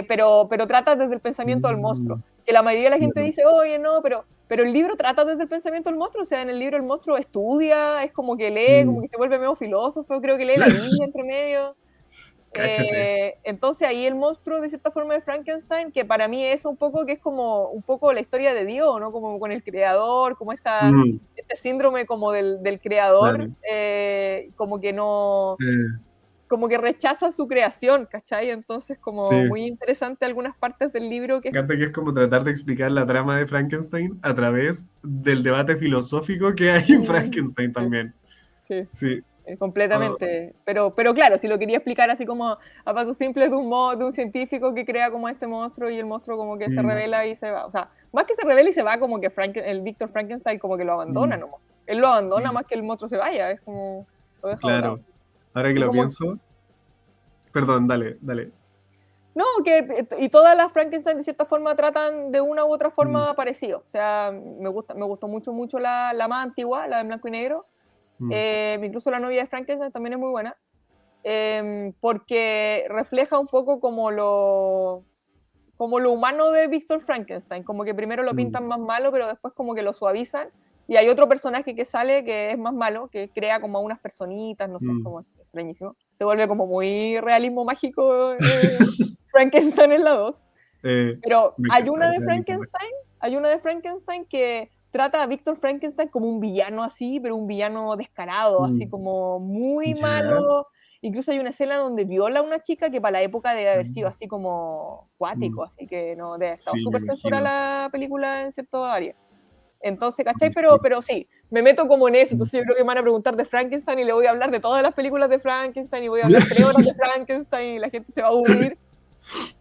pero trata desde el pensamiento del monstruo, mm, que la mayoría de la gente claro. dice, oye, no, pero el libro trata desde el pensamiento del monstruo, o sea, en el libro el monstruo estudia, es como que lee, como Mm. que se vuelve medio filósofo, creo que lee la Biblia entre medio, Cáchate. Entonces ahí el monstruo de cierta forma de Frankenstein, que para mí es un poco que es como un poco la historia de Dios, ¿no? Como con el creador, como Mm, este síndrome como del creador, claro. como que no, Eh, como que rechaza su creación, ¿cachai? Entonces como sí. muy interesante algunas partes del libro que Me encanta que es como tratar de explicar la trama de Frankenstein a través del debate filosófico que hay en Frankenstein sí, también. sí. Sí. Oh, Completamente. Pero claro, si lo quería explicar así como a pasos simples de un científico que crea como este monstruo y el monstruo como que se mm, revela y se va. O sea, más que se revela y se va, como que el Víctor Frankenstein como que lo abandona mm, nomás. Él lo abandona mm, más que el monstruo se vaya, es como lo deja botado. claro. Ahora que Y lo como, pienso, perdón, dale, dale. no, y todas las Frankenstein de cierta forma tratan de una u otra Mm, forma parecido. O sea, me gustó mucho la más antigua, la de blanco y negro. mm, Incluso la novia de Frankenstein también es muy buena. Porque refleja un poco como lo humano de Víctor Frankenstein, como que primero lo mm, pintan más malo, pero después como que lo suavizan. Y hay otro personaje que sale que es más malo, que crea como a unas personitas, no sé, es mm. como extrañísimo. Se vuelve como muy realismo mágico Frankenstein en la 2. Pero Me encanta el realismo mágico. hay una de Frankenstein que trata a Víctor Frankenstein como un villano así, pero un villano descarado, así Mm, como muy ya. malo. Incluso hay una escena donde viola a una chica que para la época debe haber sido Mm, así como cuático, mm. así que no, debe haber estado Sí, me súper censura imagino. la película en cierto área. Entonces, ¿cachai? Ay, sí. Pero sí, me meto como en eso, Mm. entonces yo creo que me van a preguntar de Frankenstein y le voy a hablar de todas las películas de Frankenstein y voy a hablar 3 horas de Frankenstein y la gente se va a aburrir.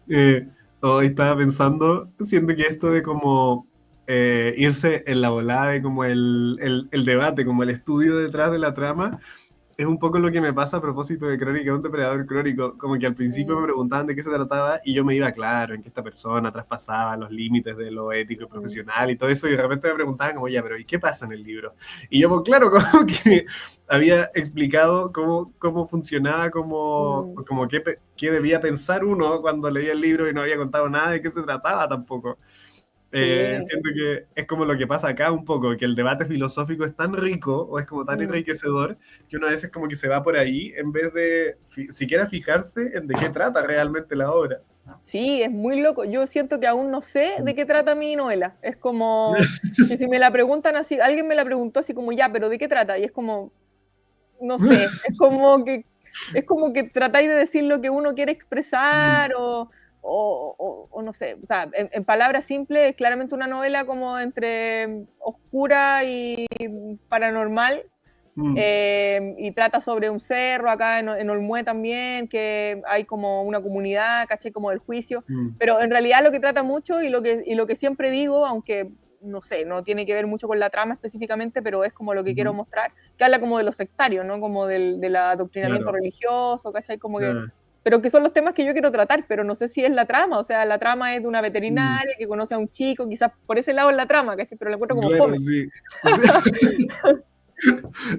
Eh, Hoy estaba pensando, siento que esto de como irse en la volada de como el debate, como el estudio detrás de la trama, es un poco lo que me pasa a propósito de Crónica de un depredador crónico. Como que al principio me Mm, preguntaban de qué se trataba y yo me iba claro en que esta persona traspasaba los límites de lo ético y mm, profesional y todo eso, y de repente me preguntaban como, ya, pero ¿y qué pasa en el libro? Y yo, pues claro, como que había explicado cómo funcionaba, mm. como qué debía pensar uno cuando leía el libro y no había contado nada de qué se trataba tampoco. Sí. Siento que es como lo que pasa acá un poco, que el debate filosófico es tan rico o es como tan Mm. enriquecedor que uno a veces como que se va por ahí en vez de siquiera fijarse en de qué trata realmente la obra. Sí, es muy loco. Yo siento que aún no sé de qué trata mi novela. Es como que si me la preguntan así, alguien me la preguntó así como, ya, pero ¿de qué trata? Y es como, no sé, es como que tratáis de decir lo que uno quiere expresar o no sé, o sea, en palabras simples, es claramente una novela como entre oscura y paranormal, y trata sobre un cerro acá en Olmué también, que hay como una comunidad, caché, como del juicio, pero en realidad lo que trata mucho y lo que siempre digo, aunque no sé, no tiene que ver mucho con la trama específicamente, pero es como lo que quiero mostrar, que habla como de los sectarios, ¿no? Como del adoctrinamiento Claro. religioso, ¿cachai? Como que, Ah, pero que son los temas que yo quiero tratar, pero no sé si es la trama, o sea, la trama es de una mm, veterinaria que conoce a un chico, quizás por ese lado es la trama, ¿cachai? Pero la encuentro como claro, fome. sí.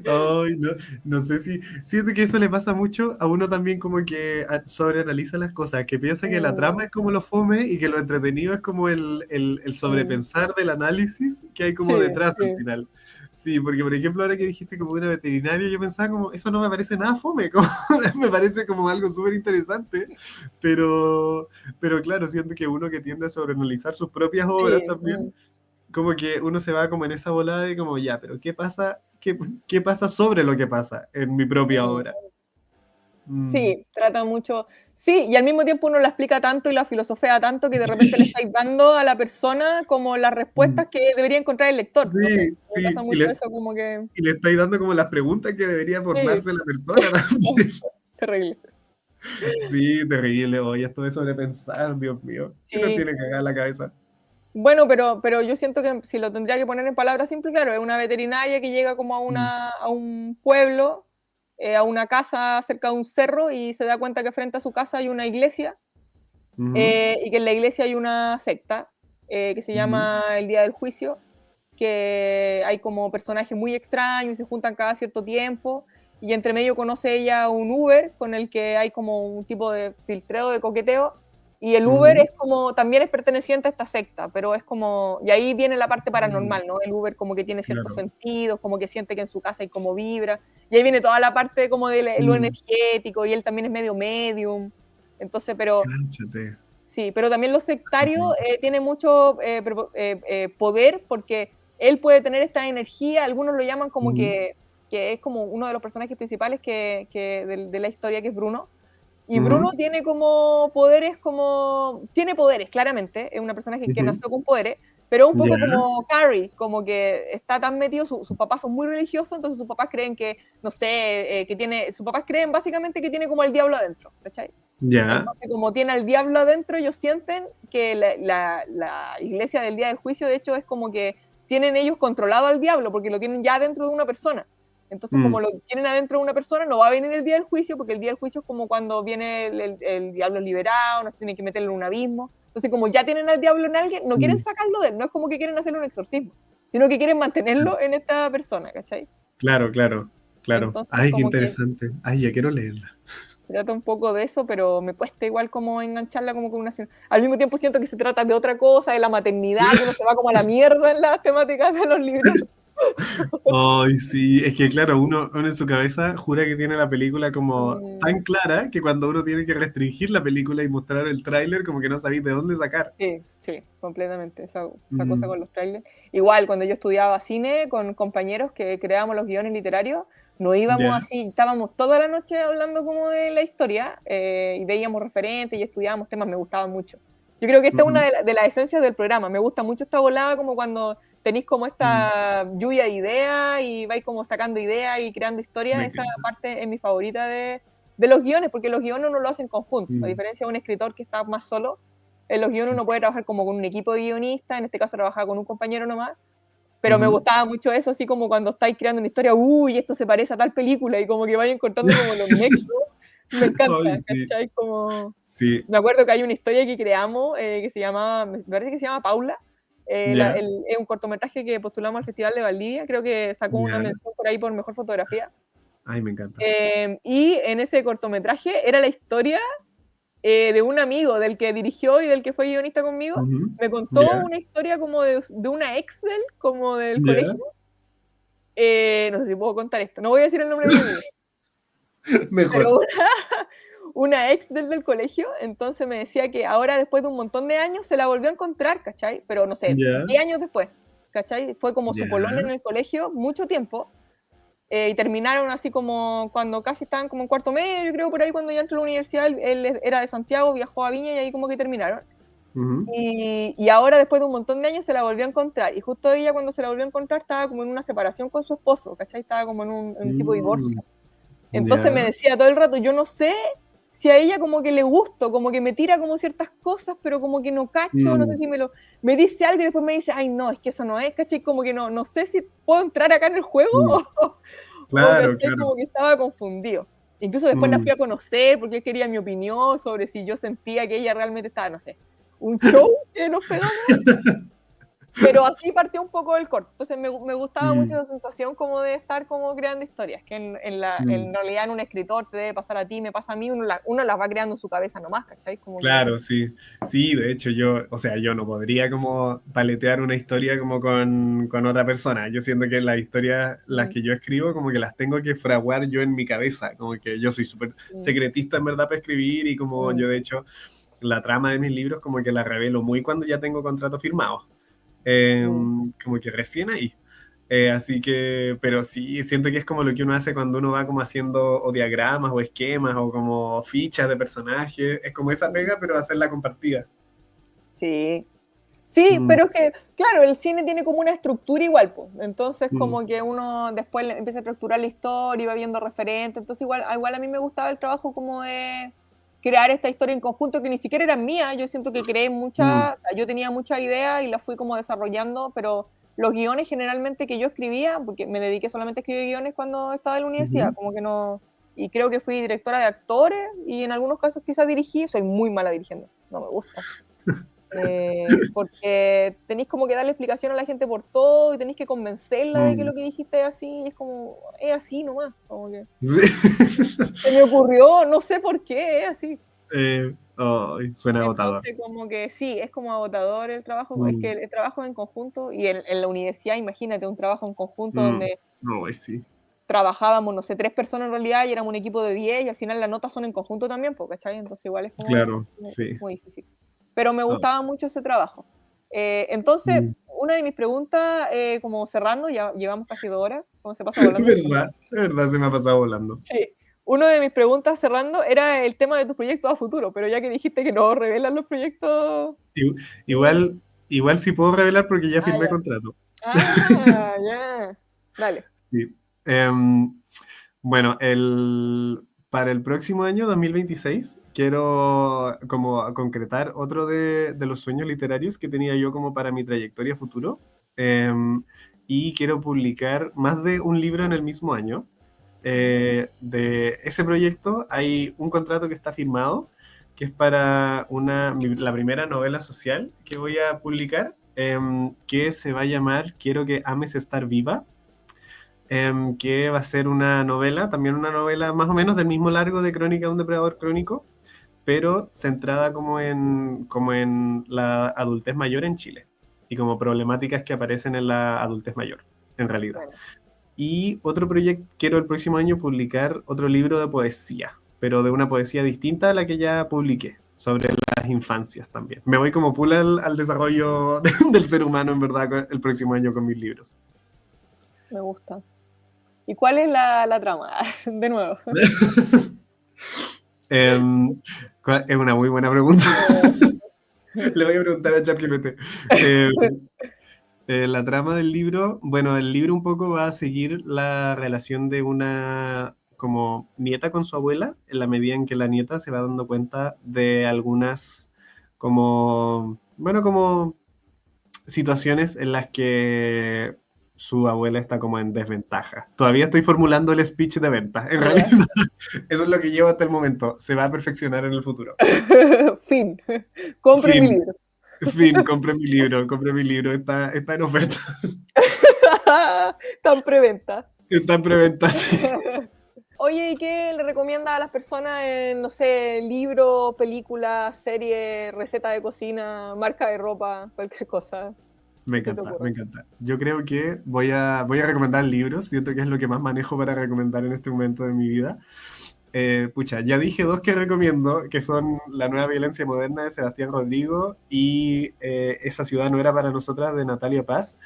Ay, no, no sé si siento que eso le pasa mucho a uno también como que sobreanaliza las cosas, que piensa que la Mm, trama es como lo fome y que lo entretenido es como el mm. sobrepensar del análisis que hay como Sí, detrás al sí. final. Sí, porque por ejemplo ahora que dijiste como de una veterinaria, yo pensaba como, eso no me parece nada fome, como, me parece como algo súper interesante, pero, pero claro, siento que uno que tiende a sobreanalizar sus propias obras Sí, también como que uno se va como en esa volada de como, ya, pero qué pasa sobre lo que pasa en mi propia obra? mm. Mm, Sí, trata mucho. Sí, y al mismo tiempo uno la explica tanto y la filosofea tanto que de repente le estáis dando a la persona como las mm, respuestas que debería encontrar el lector. No sé, sí, me pasa sí, mucho eso, como que. y le estáis dando como las preguntas que debería Sí, formarse la persona también. terrible. Sí, terrible, oye, esto de sobrepensar, Dios mío, que no Sí. tiene cagada la cabeza. Bueno, pero yo siento que si lo tendría que poner en palabras simples, claro, es una veterinaria que llega como Mm, a un pueblo, a una casa cerca de un cerro y se da cuenta que frente a su casa hay una iglesia, ujú, y que en la iglesia hay una secta, que se ujú, llama el Día del Juicio, que hay como personajes muy extraños y se juntan cada cierto tiempo, y entre medio conoce ella un Uber con el que hay como un tipo de filtreo, de coqueteo, Y el Uber es como, también es perteneciente a esta secta, pero es como, y ahí viene la parte paranormal, ¿no? El Uber como que tiene ciertos sentidos, como que siente que en su casa hay como vibra, y ahí viene toda la parte como de lo energético, y él también es medio medium, entonces, pero... Cáchate. Sí, pero también los sectarios tienen mucho poder porque él puede tener esta energía, algunos lo llaman como que es como uno de los personajes principales de la historia, que es Bruno. Y Bruno tiene como poderes, tiene poderes, claramente, es una persona que nació con poderes, pero un poco como Carrie, como que está tan metido, sus papás son muy religiosos, entonces sus papás creen que, no sé, sus papás creen básicamente que tiene como el diablo adentro, ¿cachai? Ya. Entonces, como tiene al diablo adentro, ellos sienten que la iglesia del día del juicio, de hecho, es como que tienen ellos controlado al diablo, porque lo tienen ya dentro de una persona. Entonces, como lo tienen adentro de una persona, no va a venir el día del juicio, porque el día del juicio es como cuando viene el diablo liberado, no se tiene que meterlo en un abismo. Entonces, como ya tienen al diablo en alguien, no quieren sacarlo de él, no es como que quieren hacerle un exorcismo, sino que quieren mantenerlo en esta persona, ¿cachai? Claro. Entonces, Ay, qué como que interesante. Ay, ya quiero leerla. trata un poco de eso, pero me cuesta igual como engancharla como con una... Al mismo tiempo siento que se trata de otra cosa, de la maternidad, que uno se va como a la mierda en las temáticas de los libros. Ay, sí, es que claro, uno en su cabeza jura que tiene la película como tan clara que cuando uno tiene que restringir la película y mostrar el tráiler, como que no sabéis de dónde sacar. Sí, completamente, esa cosa con los trailers. Igual, cuando yo estudiaba cine con compañeros que creábamos los guiones literarios, no íbamos Ya. así, estábamos toda la noche hablando como de la historia y veíamos referentes y estudiábamos temas, me gustaban mucho. Yo creo que esta es una de las esencias del programa, me gusta mucho esta volada como cuando tenéis como esta lluvia de ideas y vais como sacando ideas y creando historias, esa parte es mi favorita de los guiones, porque los guiones uno lo hace en conjunto, a diferencia de un escritor que está más solo, en los guiones uno puede trabajar como con un equipo de guionistas, en este caso trabajaba con un compañero nomás, pero me gustaba mucho eso, así como cuando estáis creando una historia, uy, esto se parece a tal película, y como que vais encontrando como los nexos, me encanta, Ay, sí. ¿cachai? Como... Sí, Me acuerdo que hay una historia que creamos que se llama, me parece que se llama Paula, ya, es un cortometraje que postulamos al Festival de Valdivia, creo que sacó una ya. mención por ahí por mejor fotografía, Ay, me encanta. y en ese cortometraje era la historia de un amigo del que dirigió y del que fue guionista conmigo, me contó Ya, una historia como de una ex del, como del ya. colegio. No sé si puedo contar esto, no voy a decir el nombre de mi amigo, Mejor. pero una ex del colegio, entonces me decía que ahora después de un montón de años se la volvió a encontrar, ¿cachai? Pero no sé, Ya, 10 años después, ¿cachai? Fue como ya. su polola en el colegio mucho tiempo, y terminaron así como cuando casi estaban como en cuarto medio, yo creo por ahí cuando ya entró a la universidad, él era de Santiago, viajó a Viña y ahí como que terminaron. Y ahora después de un montón de años se la volvió a encontrar, y justo ella cuando se la volvió a encontrar estaba como en una separación con su esposo, ¿cachai? Estaba como en un tipo de divorcio. Entonces me Ya. decía todo el rato, yo no sé si a ella como que le gusto, como que me tira como ciertas cosas, pero como que no cacho, no sé si me dice algo y después me dice, ay no, es que eso no es, ¿cachai? Como que no sé si puedo entrar acá en el juego o Claro, ¿cachai? claro. Como que estaba confundido. Incluso después la fui a conocer porque él quería mi opinión sobre si yo sentía que ella realmente estaba, no sé, un show que nos pegamos. Pero así partió un poco el corto. Entonces me gustaba mucho esa sensación como de estar como creando historias, que en realidad en un escritor te debe pasar a ti, me pasa a mí, uno las va creando en su cabeza nomás, ¿cachai? Como que... Claro, sí. Sí, de hecho yo, o sea, yo no podría como paletear una historia como con otra persona. Yo siento que las historias, las que yo escribo, como que las tengo que fraguar yo en mi cabeza. Como que yo soy súper secretista en verdad para escribir y como yo de hecho la trama de mis libros como que la revelo muy cuando ya tengo contrato firmado. Como que recién ahí. Así que, pero sí, siento que es como lo que uno hace cuando uno va como haciendo o diagramas o esquemas o como fichas de personajes. Es como esa pega, pero hacerla compartida. Sí, sí, Mm, pero es que, claro, el cine tiene como una estructura igual, pues. Entonces, mm, como que uno después empieza a estructurar la historia y va viendo referentes. Entonces, igual a mí me gustaba el trabajo como de crear esta historia en conjunto que ni siquiera era mía. Yo siento que creé mm, yo tenía muchas ideas y las fui como desarrollando, pero los guiones generalmente que yo escribía, porque me dediqué solamente a escribir guiones cuando estaba en la universidad, ujú. como que no. Y creo que fui directora de actores y en algunos casos quizás dirigí. Soy muy mala dirigiendo, no me gusta. Porque tenéis como que darle explicación a la gente por todo y tenéis que convencerla de que Mm. lo que dijiste es así, y es como, es así nomás, como que Sí. se me ocurrió, no sé por qué, es así. Ay, suena agotador. Entonces, como que sí, es como agotador el trabajo, es que Mm, el trabajo en conjunto y en la universidad, imagínate, un trabajo en conjunto mm. donde No, sí, trabajábamos, no sé, 3 personas en realidad y éramos un equipo de 10 y al final las notas son en conjunto también, pues, ¿cachai? Entonces igual es como claro, sí. muy difícil. Pero me Ah, gustaba mucho ese trabajo. Entonces, mm. una de mis preguntas, como cerrando, ya llevamos casi 2 horas, como se pasa volando el tiempo. Es verdad, se me ha pasado volando. Sí. Una de mis preguntas cerrando era el tema de tus proyectos a futuro, pero ya que dijiste que no revelas los proyectos. I- eh, Igual, igual sí puedo revelar porque ya Ah, firmé ya. contrato. Ah, ya. Dale. Sí. Bueno, para el próximo año, 2026, quiero como concretar otro de los sueños literarios que tenía yo como para mi trayectoria futuro. Y quiero publicar más de un libro en el mismo año. De ese proyecto hay un contrato que está firmado, que es para la primera novela social que voy a publicar, que se va a llamar Quiero que ames estar viva, que va a ser una novela, también una novela más o menos del mismo largo de Crónica de un depredador crónico, pero centrada como en la adultez mayor en Chile y como problemáticas que aparecen en la adultez mayor, en realidad. Bueno, Y otro proyecto, quiero el próximo año publicar otro libro de poesía, pero de una poesía distinta a la que ya publiqué, sobre las infancias también. Me voy como full al desarrollo del ser humano, en verdad, el próximo año con mis libros. me gusta. ¿Y cuál es la trama? De nuevo. Em, es una muy buena pregunta. Le voy a preguntar a ChatGPT. La trama del libro, bueno, el libro un poco va a seguir la relación de una como nieta con su abuela, en la medida en que la nieta se va dando cuenta de algunas como, bueno, como situaciones en las que su abuela está como en desventaja. Todavía estoy formulando el speech de venta. En realidad, Ya. eso es lo que llevo hasta el momento. Se va a perfeccionar en el futuro. Fin. Compre mi Fin, libro. fin, compré mi libro, está en oferta, Tan preventa. está en preventa, sí. Oye, ¿y qué le recomienda a las personas en, no sé, libros, películas, series, receta de cocina, marca de ropa, cualquier cosa? Me ¿Qué se te encanta, me ocurre? encanta. Yo creo que voy a recomendar libros, siento que es lo que más manejo para recomendar en este momento de mi vida. Pucha, ya dije dos que recomiendo, que son La nueva violencia moderna de Sebastián Rodrigo y Esa ciudad no era para nosotras de Natalia Paz.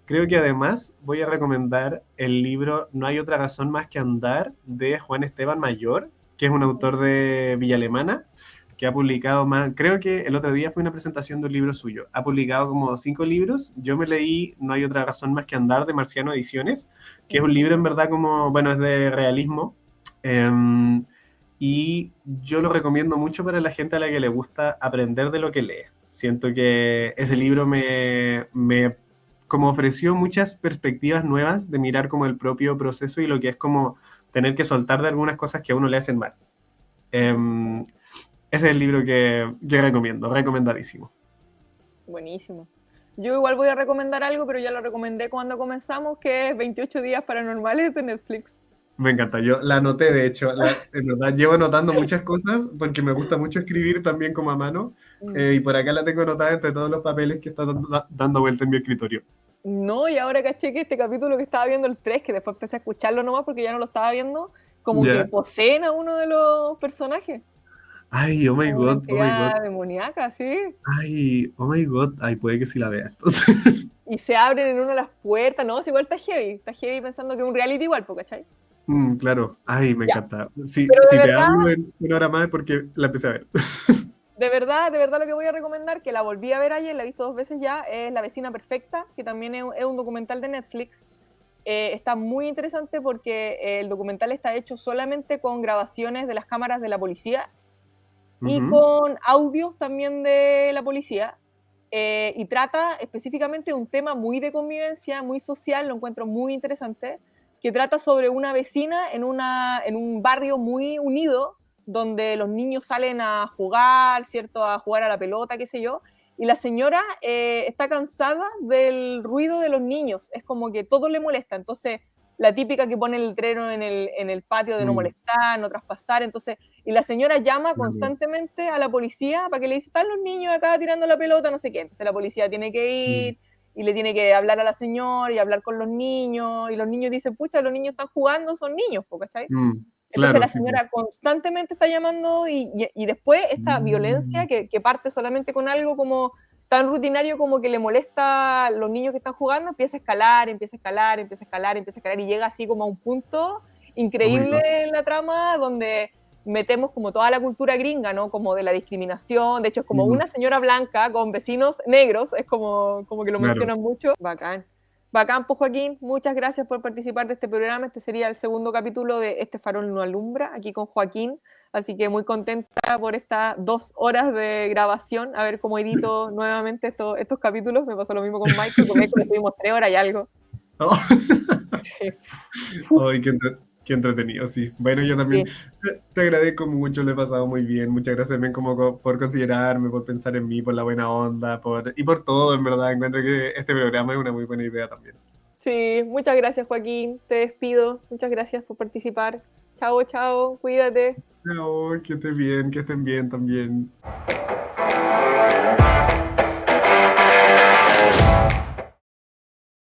Creo que además voy a recomendar el libro No hay otra razón más que andar de Juan Esteban Mayor, que es un autor de Villa Alemana, que ha publicado más, creo que el otro día fue una presentación de un libro suyo. Ha publicado como 5 libros. Yo me leí No hay otra razón más que andar de Marciano Ediciones, que es un libro en verdad como, bueno, es de realismo. Em, y yo lo recomiendo mucho para la gente a la que le gusta aprender de lo que lee. Siento que ese libro me como ofreció muchas perspectivas nuevas de mirar como el propio proceso y lo que es como tener que soltar de algunas cosas que a uno le hacen mal. Em, Ese es el libro que recomiendo, recomendadísimo. Buenísimo. Yo igual voy a recomendar algo, pero ya lo recomendé cuando comenzamos, que es 28 días paranormales de Netflix. Me encanta, yo la anoté, de hecho, en verdad llevo anotando muchas cosas porque me gusta mucho escribir también como a mano, Mm. y por acá la tengo anotada entre todos los papeles que están dando vuelta en mi escritorio. No, y ahora caché que este capítulo que estaba viendo el 3, que después empecé a escucharlo nomás porque ya no lo estaba viendo, como que ¿Ya? poseen a uno de los personajes, Ay, oh my como una god, oh my god, entidad demoníaca, ¿sí? ay, oh my god, ay, puede que sí la vea. Entonces, Y se abren en una de las puertas, no, es igual está heavy pensando que es un reality igual, po, ¿cachai? claro, ay, me Ya, encanta. Si, pero si te hablo en una hora más es porque la empecé a ver. de verdad lo que voy a recomendar, que la volví a ver ayer, la he visto 2 veces ya, es La vecina perfecta, que también es un documental de Netflix. Está muy interesante porque el documental está hecho solamente con grabaciones de las cámaras de la policía y Ujú, con audios también de la policía. Y trata específicamente de un tema muy de convivencia, muy social, lo encuentro muy interesante, que trata sobre una vecina en un barrio muy unido, donde los niños salen a jugar, ¿cierto? A jugar a la pelota, qué sé yo, y la señora está cansada del ruido de los niños, es como que todo le molesta, entonces la típica que pone el letrero en el patio de no mm, molestar, no traspasar, entonces y la señora llama Claro. constantemente a la policía para que le dice, están los niños acá tirando la pelota, no sé qué. Entonces la policía tiene que ir y le tiene que hablar a la señora y hablar con los niños, y los niños dicen, pucha, los niños están jugando, son niños, ¿cachai? Entonces Claro, la sí, po. señora constantemente está llamando y después esta Mm, violencia que parte solamente con algo como tan rutinario como que le molesta a los niños que están jugando, empieza a escalar, empieza a escalar, empieza a escalar, empieza a escalar y llega así como a un punto oh my increíble God. en la trama donde metemos como toda la cultura gringa, ¿no? Como de la discriminación, de hecho es como Mm, una señora blanca con vecinos negros, es como que lo claro. mencionan mucho. Bacán. Bacán, pues Joaquín, muchas gracias por participar de este programa. Este sería el segundo capítulo de Este farol no alumbra, aquí con Joaquín. Así que muy contenta por estas 2 horas de grabación, a ver cómo edito nuevamente estos capítulos. Me pasó lo mismo con Michael, con Michael estuvimos 3 horas y algo. Oh. Sí. Ay, qué entretenido, sí. Bueno, yo también Sí. te agradezco mucho, lo he pasado muy bien. Muchas gracias también como por considerarme, por pensar en mí, por la buena onda, y por todo, en verdad. Encuentro que este programa es una muy buena idea también. Sí, muchas gracias Joaquín, te despido, muchas gracias por participar. Chao, chao, cuídate. Chao, que estés bien, que estén bien también.